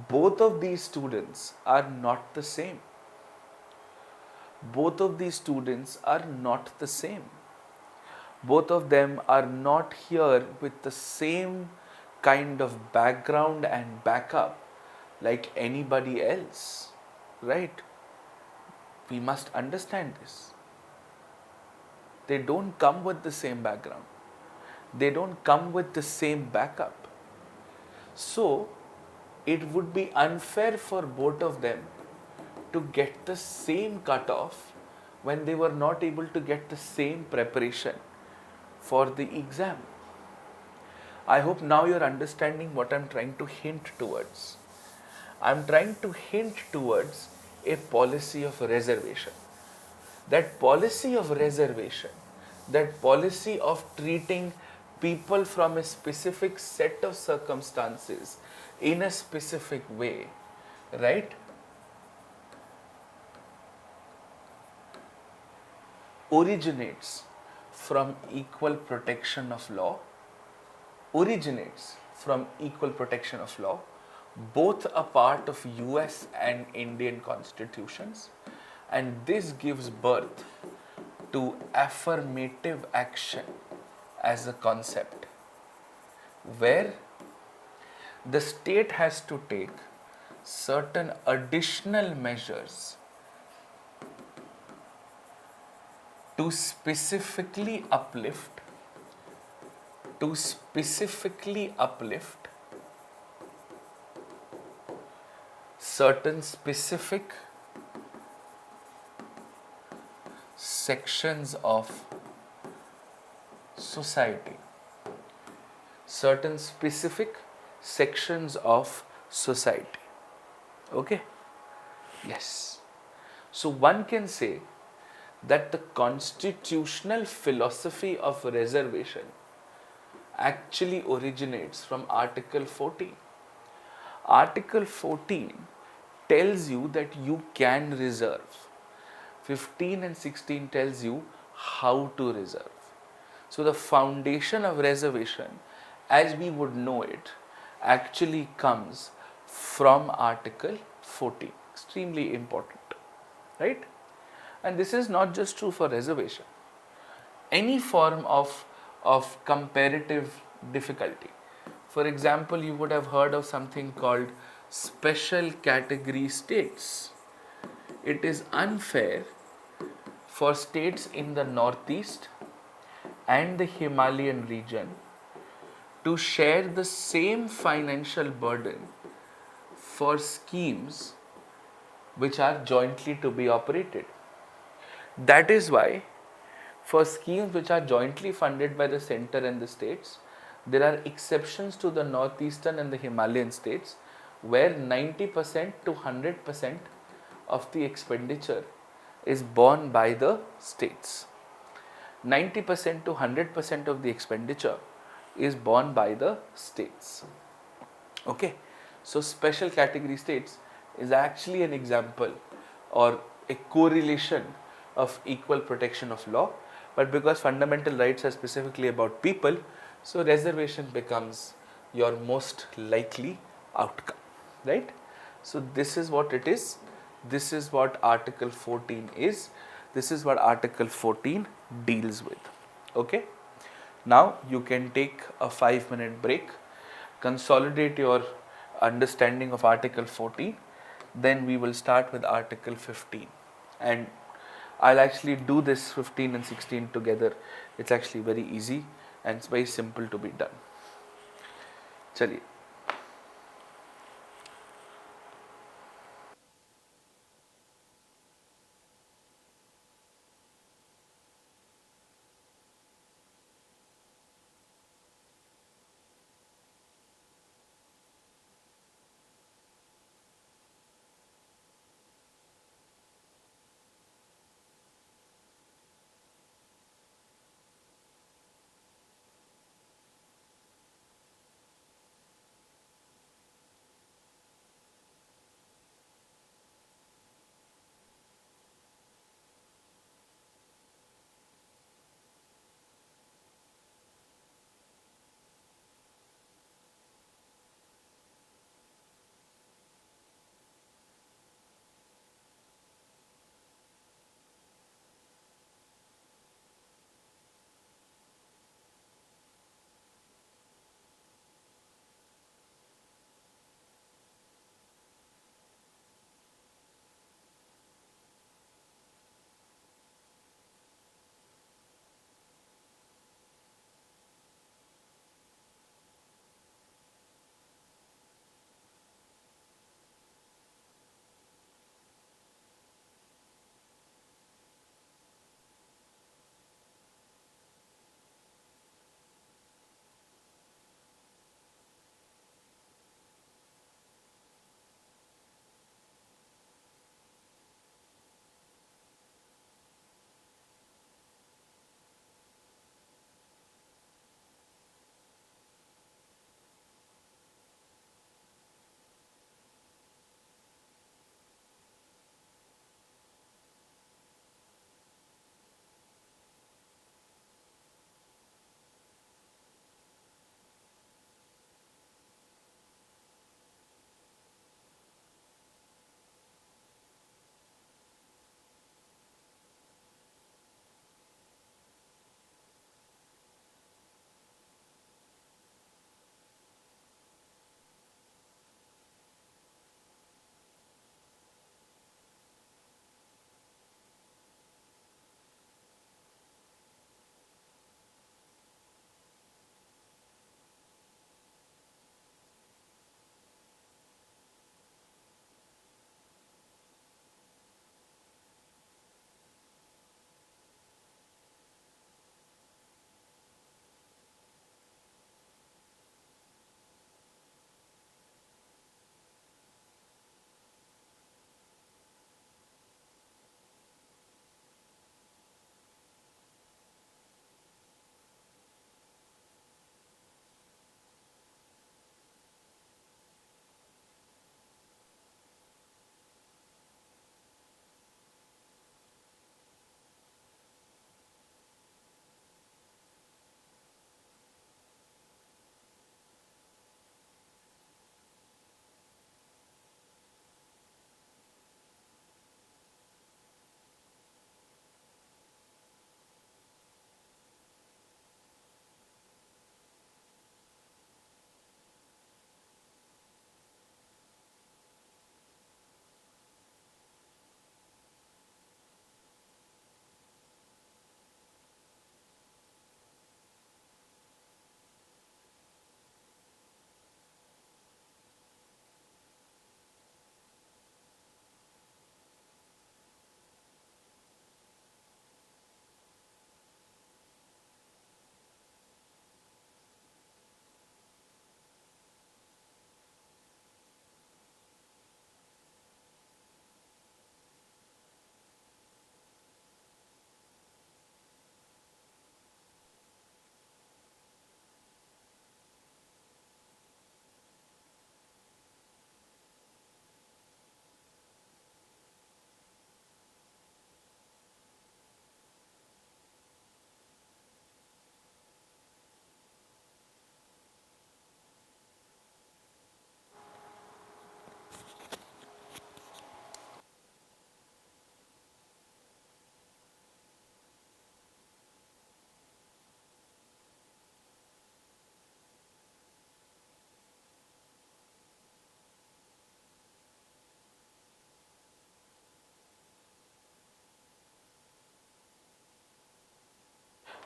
Speaker 1: Both of these students are not the same. Both of these students are not the same. Both of them are not here with the same kind of background and backup like anybody else, right? We must understand this. They don't come with the same background, they don't come with the same backup. So, it would be unfair for both of them to get the same cutoff when they were not able to get the same preparation for the exam. I hope now you're understanding what I'm trying to hint towards. I'm trying to hint towards a policy of reservation. That policy of reservation, that policy of treating people from a specific set of circumstances in a specific way, right? Originates from equal protection of law, originates from equal protection of law, both a part of US and Indian constitutions, and this gives birth to affirmative action as a concept, where the state has to take certain additional measures to specifically uplift certain specific sections of society, certain specific sections of society. Okay? Yes. So one can say that the constitutional philosophy of reservation actually originates from Article 14. Article 14 tells you that you can reserve. 15 and 16 tells you how to reserve. So the foundation of reservation, as we would know it, actually comes from Article 14. Extremely important, right? And this is not just true for reservation. Any form of comparative difficulty. For example, you would have heard of something called special category states. It is unfair for states in the Northeast and the Himalayan region to share the same financial burden for schemes which are jointly to be operated. That is why, for schemes which are jointly funded by the center and the states, there are exceptions to the northeastern and the Himalayan states where 90% to 100% of the expenditure is borne by the states. 90% to 100% of the expenditure is borne by the states. Okay, so special category states is actually an example or a correlation of equal protection of law, but because fundamental rights are specifically about people, so reservation becomes your most likely outcome, right? So this is what it is. This is what Article 14 is. This is what Article 14 deals with. Okay. Now you can take a 5-minute break, consolidate your understanding of Article 14, then we will start with Article 15. And I'll actually do this 15 and 16 together. It's actually very easy and it's very simple to be done. Chaliye.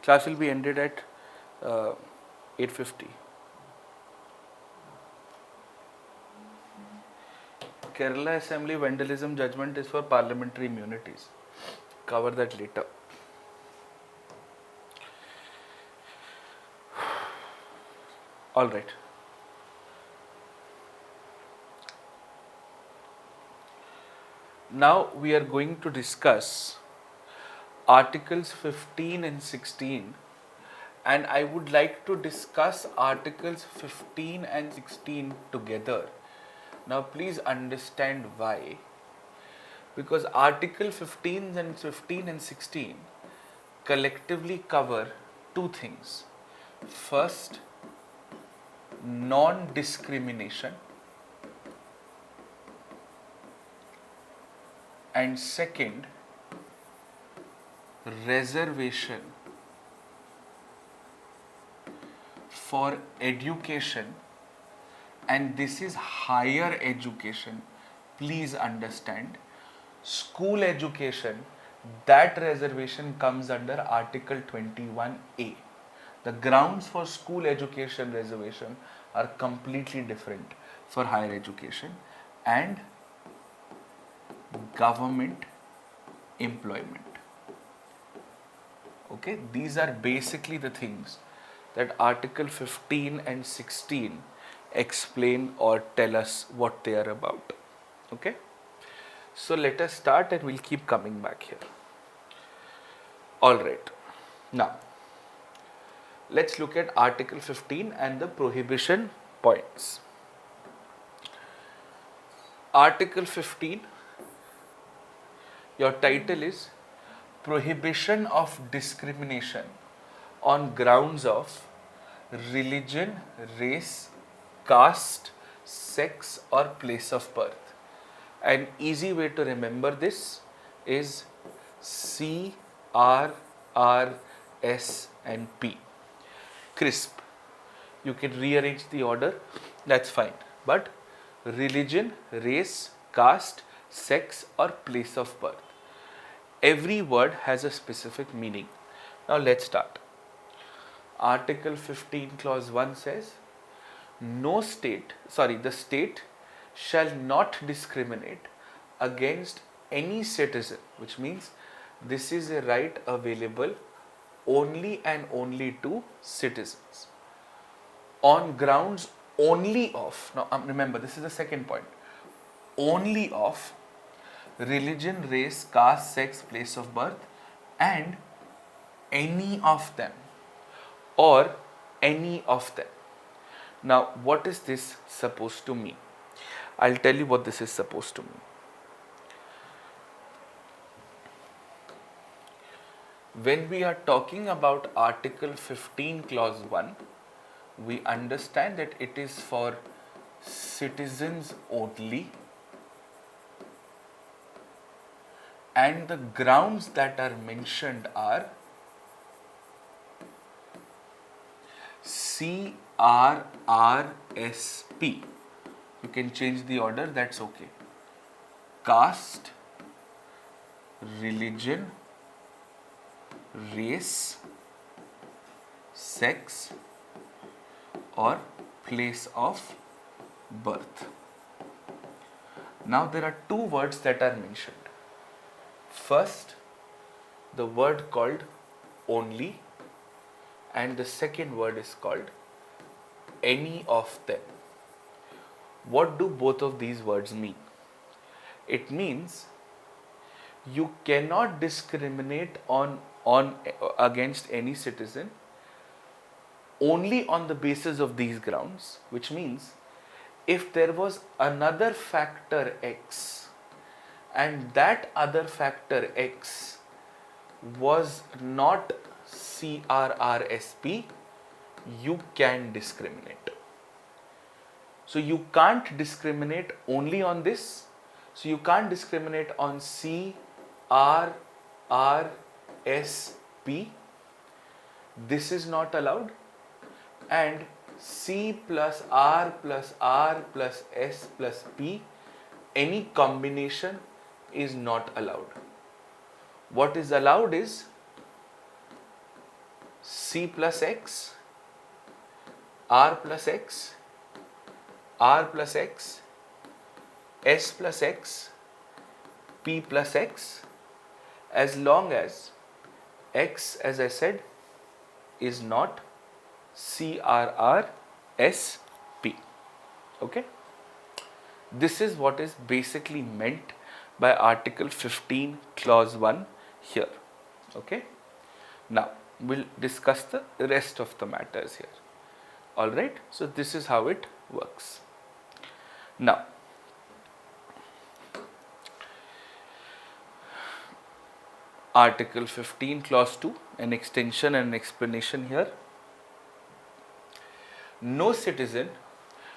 Speaker 1: Class will be ended at 8:50. Kerala Assembly vandalism judgment is for parliamentary immunities. Cover that later. All right. Now we are going to discuss Articles 15 and 16, and I would like to discuss Articles 15 and 16 together. Now please understand why. Because Article 15 and 16 collectively cover two things. First, non-discrimination, and second, reservation for education, and this is higher education. Please understand, school education, that reservation comes under Article 21A. The grounds for school education reservation are completely different for higher education and government employment. Okay, these are basically the things that Article 15 and 16 explain or tell us what they are about. Okay, so let us start and we'll keep coming back here. All right, now let's look at Article 15 and the prohibition points. Article 15, your title is Prohibition of Discrimination on Grounds of Religion, Race, Caste, Sex or Place of Birth. An easy way to remember this is C, R, R, S and P. Crisp. You can rearrange the order, that's fine. But religion, race, caste, sex or place of birth. Every word has a specific meaning. Now let's start. Article 15 clause 1 says, the state shall not discriminate against any citizen, which means this is a right available only and only to citizens on grounds only of, now remember this is the second point, only of religion, race, caste, sex, place of birth and any of them or any of them. Now what is this supposed to mean? I'll tell you what this is supposed to mean. When we are talking about Article 15 clause 1, we understand that it is for citizens only and the grounds that are mentioned are C, R, R, S, P. You can change the order, that's okay. Caste, religion, race, sex or place of birth. Now there are two words that are mentioned. First, the word called only and the second word is called any of them. What do both of these words mean? It means you cannot discriminate on against any citizen only on the basis of these grounds, which means if there was another factor X and that other factor X was not CRRSP, you can discriminate. So you can't discriminate only on this. So you can't discriminate on C, R, R, S, P. This is not allowed. And C plus R plus R plus S plus P, any combination is not allowed. What is allowed is C plus X, R plus X, R plus X, S plus X, P plus X, as long as X, as I said, is not CRRSP. Okay? This is what is basically meant by Article 15 Clause 1 here. Okay? Now, we'll discuss the rest of the matters here. Alright? So, this is how it works. Now, Article 15 Clause 2, an extension and an explanation here. No citizen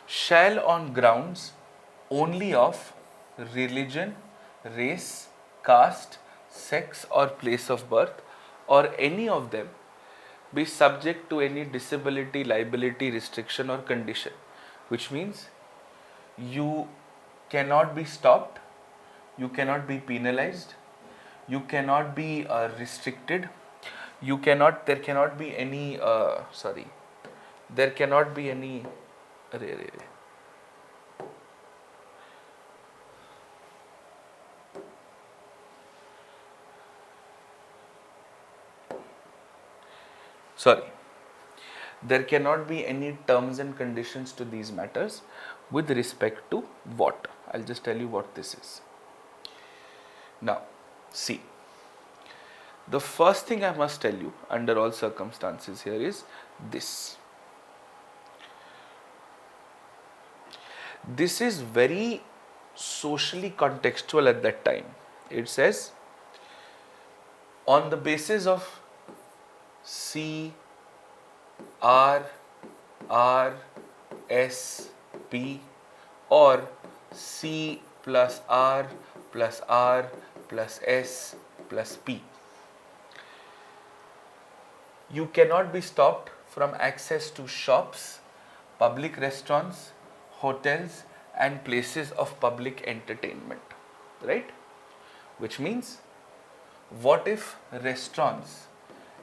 Speaker 1: shall on grounds only of religion, race, caste, sex or place of birth or any of them be subject to any disability, liability, restriction or condition, which means you cannot be stopped, you cannot be penalized, you cannot be restricted, there cannot be any there cannot be any terms and conditions to these matters with respect to what? I'll just tell you what this is. Now, see, the first thing I must tell you under all circumstances here is this. This is very socially contextual at that time. It says, on the basis of C, R, R, S, P or C plus R plus R plus S plus P, you cannot be stopped from access to shops, public restaurants, hotels and places of public entertainment, right? Which means, what if restaurants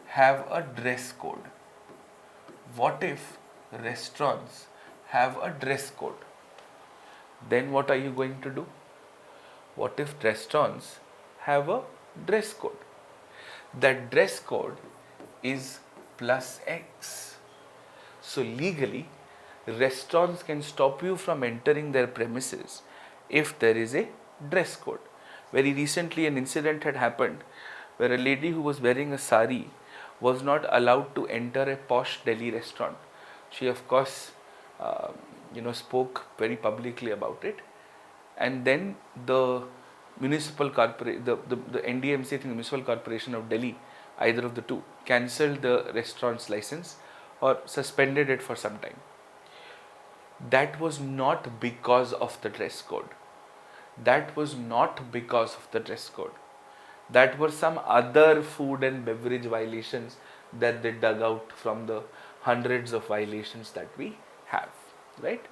Speaker 1: have a dress code? What if restaurants have a dress code? Then what are you going to do? What if restaurants have a dress code? That dress code is plus X. So legally, restaurants can stop you from entering their premises if there is a dress code. Very recently an incident had happened where a lady who was wearing a sari was not allowed to enter a posh Delhi restaurant. She of course spoke very publicly about it, and then the municipal corporation, the NDMC, the Municipal Corporation of Delhi, either of the two, cancelled the restaurant's license or suspended it for some time. That was not because of the dress code. That was not because of the dress code. That were some other food and beverage violations that they dug out from the hundreds of violations that we have, right?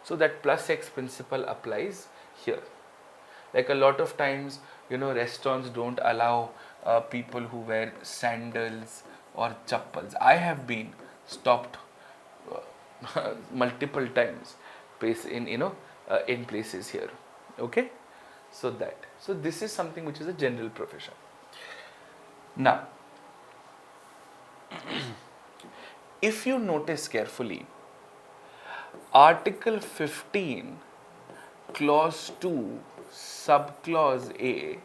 Speaker 1: So that plus X principle applies here. Like a lot of times, restaurants don't allow people who wear sandals or chappals. I have been stopped multiple times in places here. Okay, so this is something which is a general provision. Now, if you notice carefully, Article 15 Clause 2 Subclause A,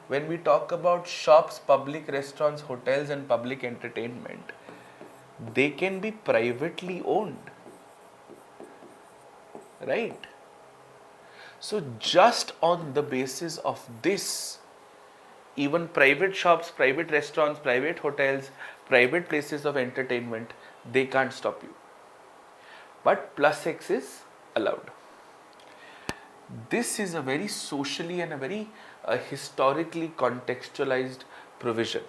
Speaker 1: when we talk about shops, public restaurants, hotels and public entertainment, they can be privately owned, right? So just on the basis of this, even private shops, private restaurants, private hotels, private places of entertainment, they can't stop you. But plus X is allowed. This is a very socially and a very historically contextualized provision,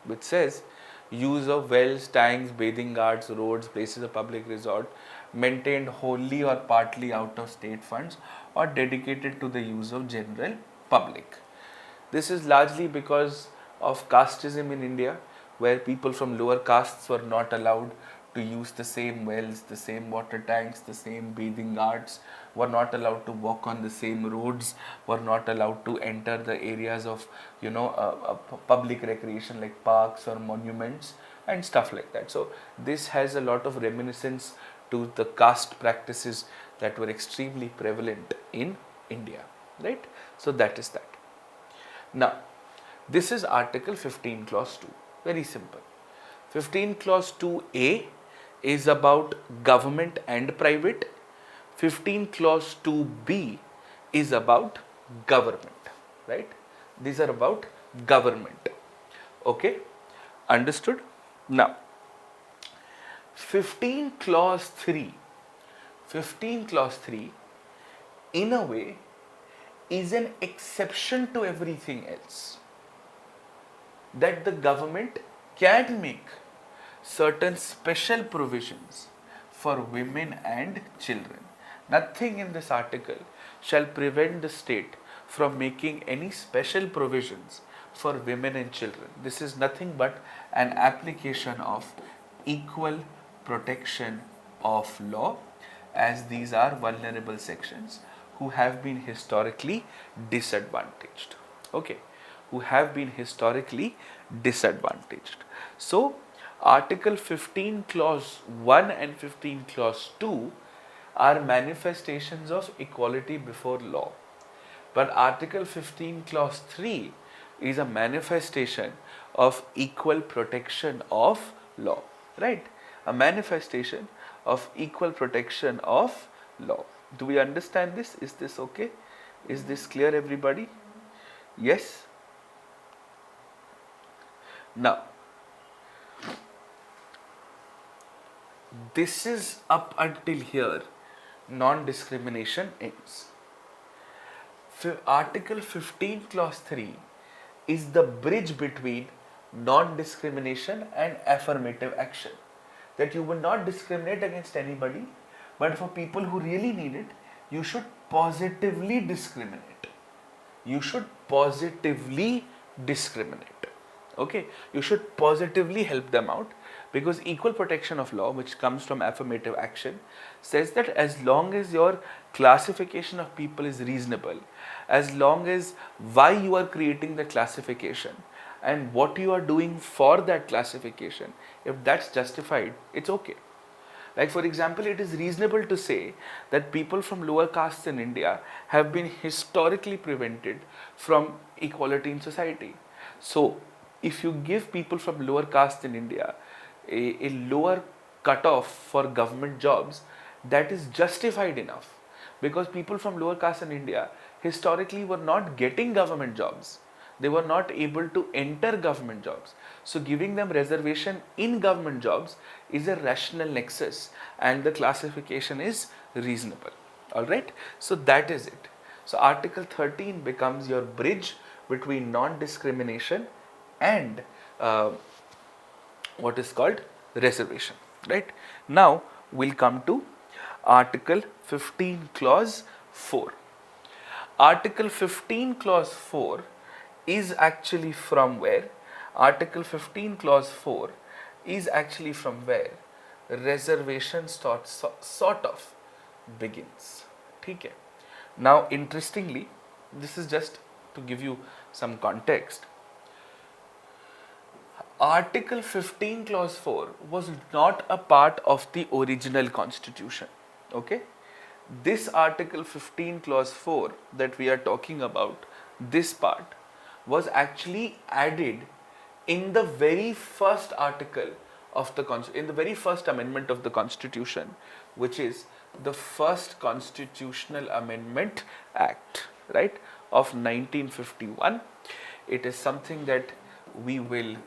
Speaker 1: which says use of wells, tanks, bathing ghats, roads, places of public resort maintained wholly or partly out of state funds or dedicated to the use of general public. This is largely because of casteism in India, where people from lower castes were not allowed to use the same wells, the same water tanks, the same bathing ghats, were not allowed to walk on the same roads, were not allowed to enter the areas of, public recreation like parks or monuments and stuff like that. So this has a lot of reminiscence to the caste practices that were extremely prevalent in India, right? So that is that. Now, this is Article 15 Clause 2. Very simple. 15 Clause 2A is about government and private. 15 Clause 2B is about government, right? These are about government. Okay? Understood? Now, 15 Clause 3. 15 Clause 3, in a way, is an exception to everything else. That the government can make certain special provisions for women and children. Nothing in this article shall prevent the state from making any special provisions for women and children. This is nothing but an application of equal protection of law, as these are vulnerable sections who have been historically disadvantaged. Okay, who have been historically disadvantaged. So, Article 15 Clause 1 and 15 Clause 2 are manifestations of equality before law. But Article 15 Clause 3 is a manifestation of equal protection of law, right? A manifestation of equal protection of law. Do we understand this? Is this okay? Is this clear, everybody? Yes? Now, this is up until here, non-discrimination ends. Article 15 Clause 3 is the bridge between non-discrimination and affirmative action. That you will not discriminate against anybody, but for people who really need it, you should positively discriminate. You should positively discriminate. Okay, you should positively help them out, because equal protection of law, which comes from affirmative action, says that as long as your classification of people is reasonable, as long as why you are creating the classification and what you are doing for that classification, if that's justified, it's okay. Like, for example, it is reasonable to say that people from lower castes in India have been historically prevented from equality in society. So, if you give people from lower castes in India a lower cutoff for government jobs, that is justified enough, because people from lower castes in India historically were not getting government jobs. They were not able to enter government jobs. So giving them reservation in government jobs is a rational nexus, and the classification is reasonable. Alright, so that is it. So Article 13 becomes your bridge between non-discrimination and what is called reservation. Right, now we'll come to Article 15 Clause 4. Article 15 Clause 4 is actually from where? Article 15 Clause 4 is actually from where reservation sort of begins. Okay. Now, interestingly, this is just to give you some context. Article 15 Clause 4 was not a part of the original constitution. Okay. This Article 15 Clause 4 that we are talking about, this part, was actually added in the very first article of the in the very first amendment of the Constitution, which is the first Constitutional Amendment Act, right, of 1951. It is something that we will,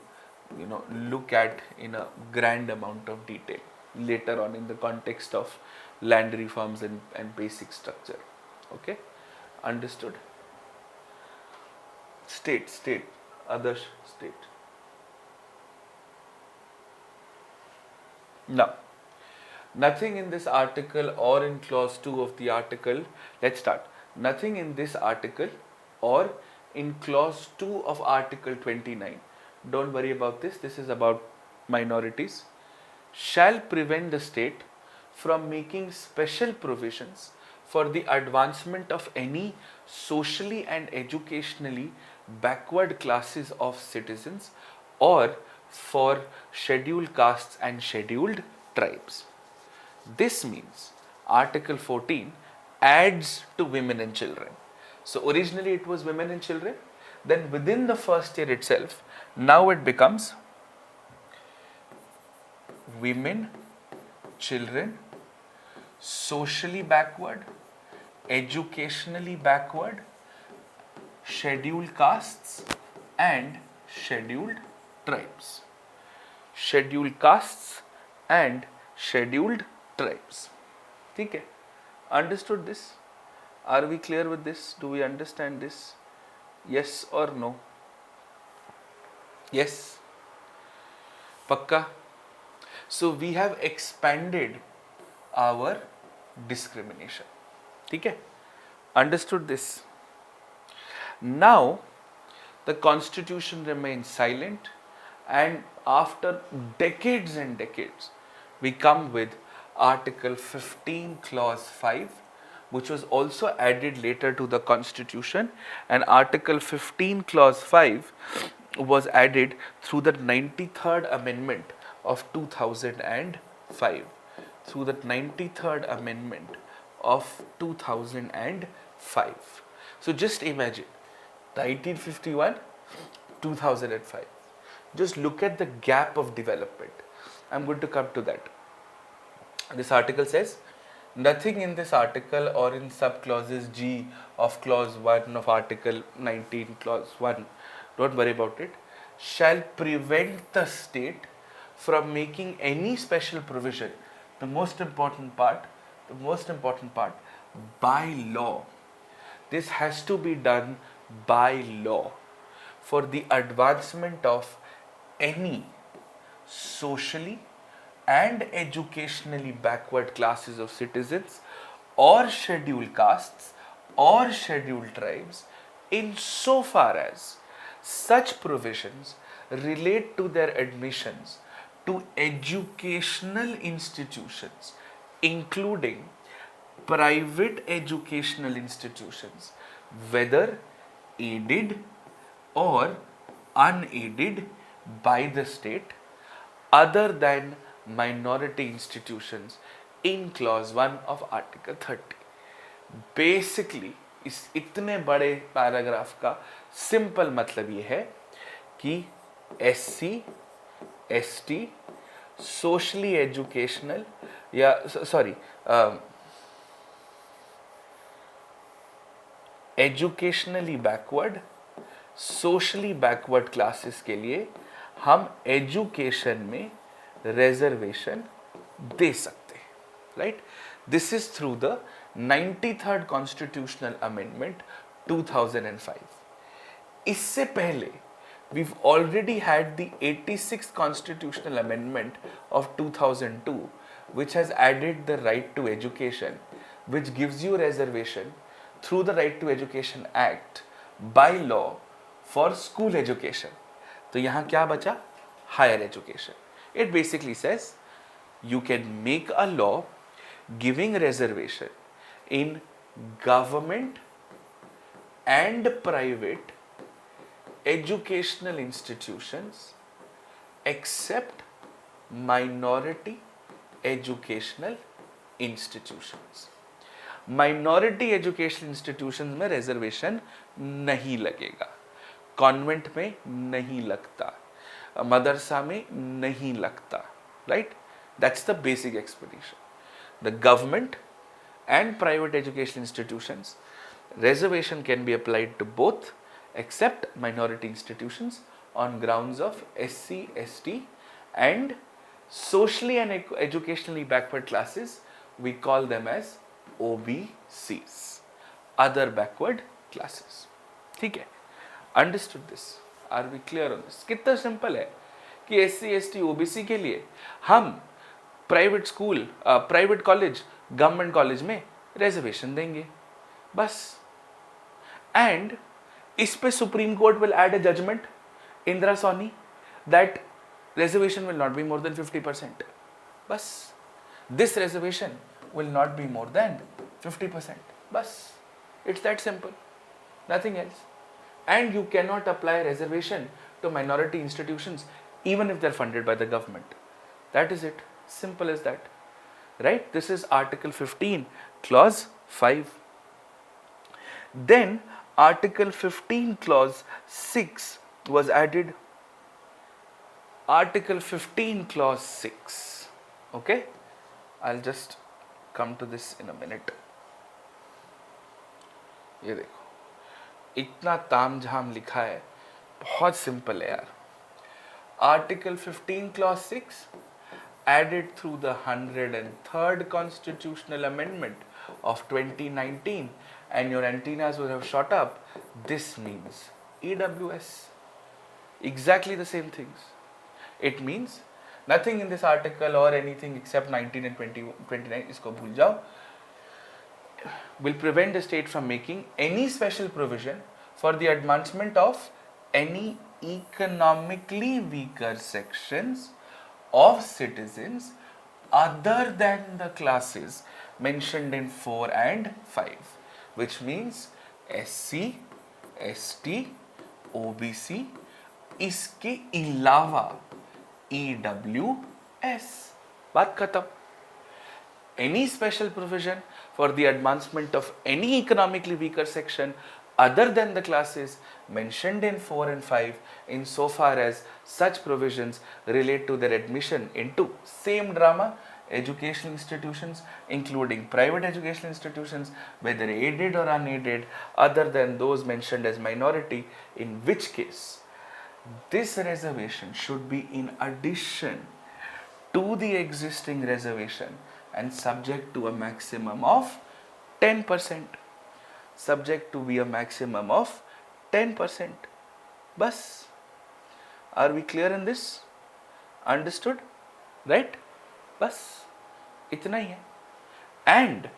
Speaker 1: look at in a grand amount of detail later on in the context of land reforms and basic structure. Okay, understood? State, Adarsh, state. Now, nothing in this article or in clause 2 of the article, let's start. Nothing in this article or in clause 2 of article 29 don't worry about this, this is about minorities, shall prevent the state from making special provisions for the advancement of any socially and educationally backward classes of citizens or for scheduled castes and scheduled tribes. This means Article 14 adds to women and children. So originally it was women and children, then within the first year itself, now it becomes women, children, socially backward, educationally backward, scheduled castes and scheduled tribes. Scheduled castes and scheduled tribes. ठीक है? Understood this? Are we clear with this? Do we understand this? Yes or no? Yes? Pakka? So we have expanded our discrimination. ठीक है? Understood this? Now the constitution remains silent, and after decades and decades we come with Article 15 clause 5, which was also added later to the constitution, and Article 15 clause 5 was added through the 93rd amendment of 2005. Through the 93rd amendment of 2005. So just imagine 1951, 2005. Just look at the gap of development. I'm going to come to that. This article says, nothing in this article or in subclauses G of clause 1 of article 19 clause 1, don't worry about it, shall prevent the state from making any special provision. The most important part, by law. This has to be done by law for the advancement of any socially and educationally backward classes of citizens or scheduled castes or scheduled tribes, insofar as such provisions relate to their admissions to educational institutions, including private educational institutions, whether aided or unaided by the state, other than minority institutions in clause 1 of article 30. Basically इस इतने बड़े paragraph का simple मतलब ये है कि SC, ST, socially educational या sorry educationally backward, socially backward classes के लिए हम एजुकेशन में रिजर्वेशन दे सकते हैं, right. This is through the 93rd constitutional amendment 2005. इससे पहले we've already had the 86th constitutional amendment of 2002, which has added the right to education, which gives you reservation through the Right to Education Act by law for school education. तो यहाँ क्या बचा? Higher education. It basically says you can make a law giving reservation in government and private educational institutions except minority educational institutions. Minority educational institutions में reservation नहीं लगेगा, convent में नहीं लगता, मदरसा में नहीं लगता, right? That's the basic explanation. The government and private educational institutions, reservation can be applied to both except minority institutions on grounds of SC, ST and socially and educationally backward classes. We call them as OBCs, other backward classes. ठीक है? Understood this? Are we clear on this? कितना simple है कि SC, ST, OBC के लिए हम private school, private college, government college में reservation देंगे, बस. एंड इस पे supreme court will add a judgment, Indira Sawhney, that reservation will not be more than 50%. Bas. This reservation will not be more than 50%. Bas. It's that simple. Nothing else. And you cannot apply reservation to minority institutions even if they're funded by the government. That is it. Simple as that. Right? This is Article 15, Clause 5. Then Article 15, Clause 6 was added. Article 15, Clause 6. Okay? I'll just come to this in a minute. ये देखो, इतना ताम झाम लिखा है, बहुत simple है यार. Article 15, Clause 6, added through the 103rd Constitutional Amendment of 2019, and your antennas would have shot up. This means EWS. Exactly the same things. It means nothing in this article or anything except 19 and 29, isko bhul jao, will prevent the state from making any special provision for the advancement of any economically weaker sections of citizens other than the classes mentioned in 4 and 5, which means SC, ST, OBC, इसके अलावा EWS. बात खत्म. Any special provision for the advancement of any economically weaker section other than the classes mentioned in 4 and 5, insofar as such provisions relate to their admission into same drama educational institutions, including private educational institutions, whether aided or unaided, other than those mentioned as minority, in which case this reservation should be in addition to the existing reservation and subject to a maximum of 10%. Subject to be a maximum of 10%. Bas. Are we clear in this? Understood? Right? Bas. Itna hi hai. And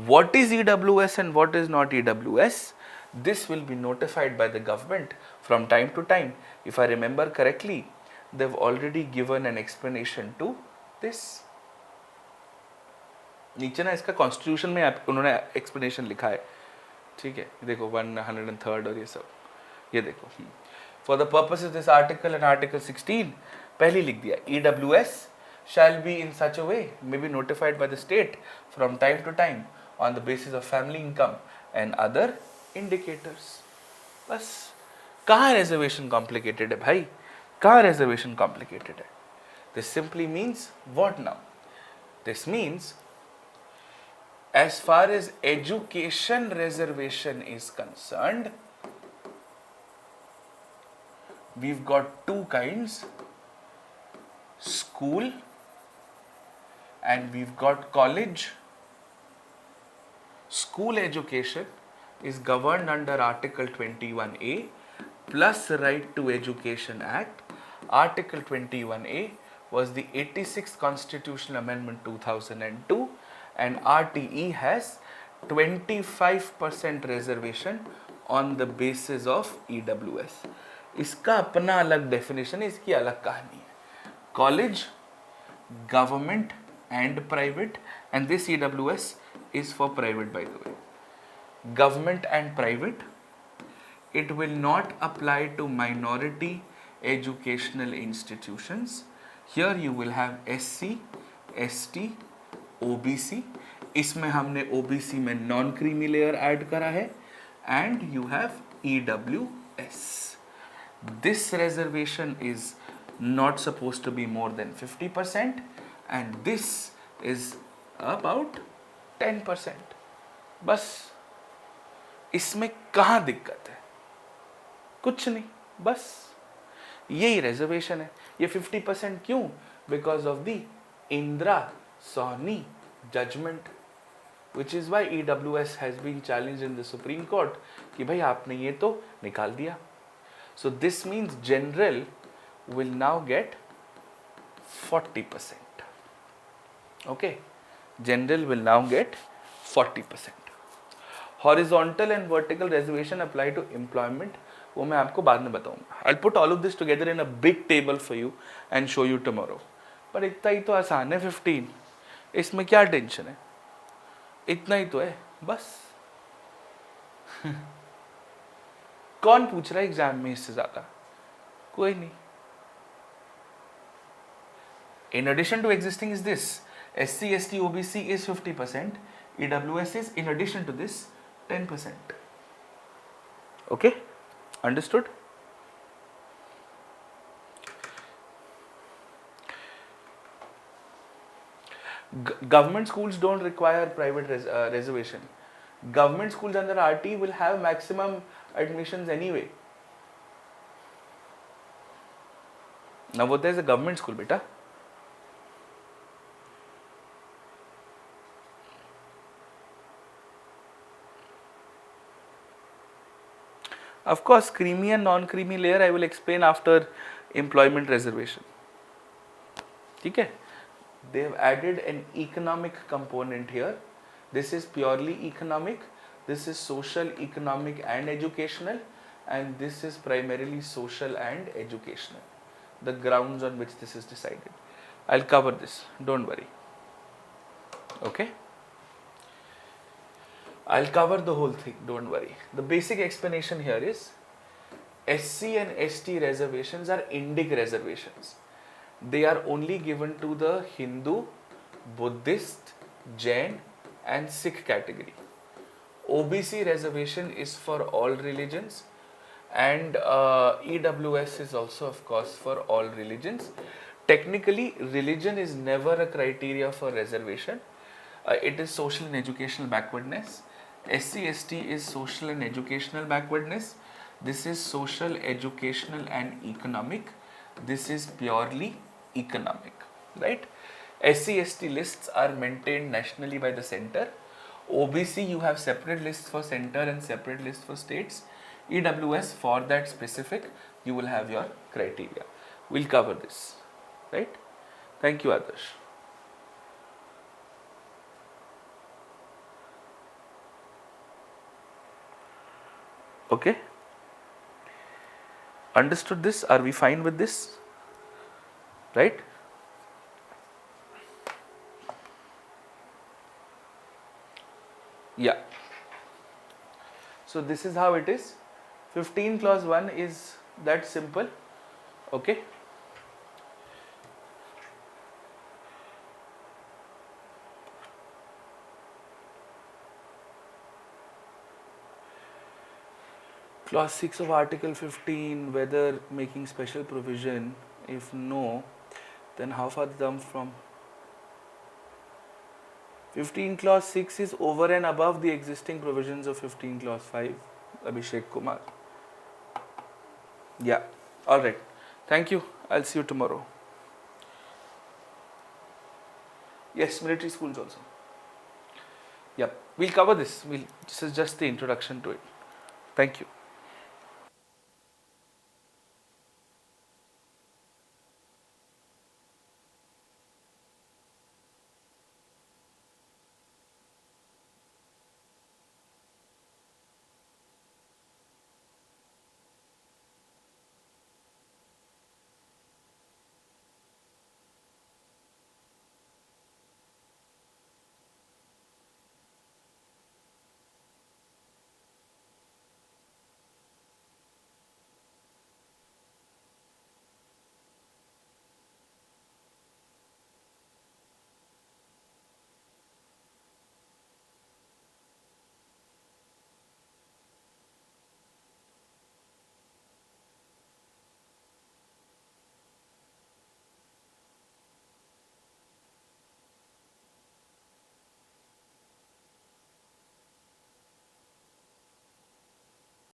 Speaker 1: what is EWS and what is not EWS? This will be notified by the government from time to time. If I remember correctly, they've already given an explanation to this. नीचे ना इसका constitution में उन्होंने explanation लिखा है. ठीक है, देखो 103rd और ये सब, ये देखो. For the purpose of this article and article 16 पहले लिख दिया, EWS shall be in such a way may be notified by the state from time to time on the basis of family income and other indicators. बस. कहाँ reservation complicated है भाई? कहाँ reservation complicated है? This simply means what now? This means as far as education reservation is concerned, we've got two kinds, school and we've got college. School education is governed under Article 21A plus Right to Education Act. Article 21A was the 86th Constitutional Amendment 2002, and RTE has 25% reservation on the basis of EWS. इसका अपना अलग definition है, इसकी अलग कहानी है. College, government and private, and this EWS is for private, by the way. Government and private, it will not apply to minority educational institutions. Here you will have SC, ST, OBC. इसमें हमने OBC में non creamy layer add करा है, and you have EWS. This reservation is not supposed to be more than 50%, and this is about 10%. बस. इसमें कहाँ दिक्कत है? कुछ नहीं. बस यही रिजर्वेशन है. ये 50% क्यों? Because of the Indra Sawhney judgment, which is why EWS has been challenged in the Supreme Court कि भाई आपने ये तो निकाल दिया. So this means general will now get 40%. Okay, general will now get 40%. Horizontal and vertical reservation apply to employment वो मैं आपको बाद में बताऊंगा. I'll put all of this together in a big table for you and show you tomorrow. पर इतना ही तो आसान है 15. इसमें क्या टेंशन है? इतना ही तो है बस. कौन पूछ रहा है एग्जाम में इससे ज्यादा? कोई नहीं. In addition to existing is this: SC, ST, OBC is 50%. EWS is in addition to this 10%. Okay, understood? Government schools don't require private reservation. Government schools under RT will have maximum admissions anyway. Navodaya is a government school, beta. Of course, creamy and non-creamy layer I will explain after employment reservation. Okay? They have added an economic component here. This is purely economic. This is social, economic and educational, and this is primarily social and educational. The grounds on which this is decided. I'll cover this, don't worry. Okay? I'll cover the whole thing, don't worry. The basic explanation here is SC and ST reservations are Indic reservations. They are only given to the Hindu, Buddhist, Jain and Sikh category. OBC reservation is for all religions, and EWS is also of course for all religions. Technically, religion is never a criteria for reservation. It is social and educational backwardness. SC, ST is social and educational backwardness. This is social, educational and economic. This is purely economic, right? SC, ST lists are maintained nationally by the center. OBC, you have separate lists for center and separate lists for states. EWS, for that specific, you will have your criteria. We'll cover this, right? Thank you, Adarsh. Okay? Understood this? Are we fine with this? Right? Yeah. So this is how it is. 15 clause 1 is that simple. Okay? Clause 6 of Article 15, whether making special provision. If no, then how far the jump from 15 clause 6 is over and above the existing provisions of 15 clause 5. Abhishek Kumar. Yeah. Alright. Thank you. I'll see you tomorrow. Yes, military schools also. Yep. We'll cover this. This is just the introduction to it. Thank you.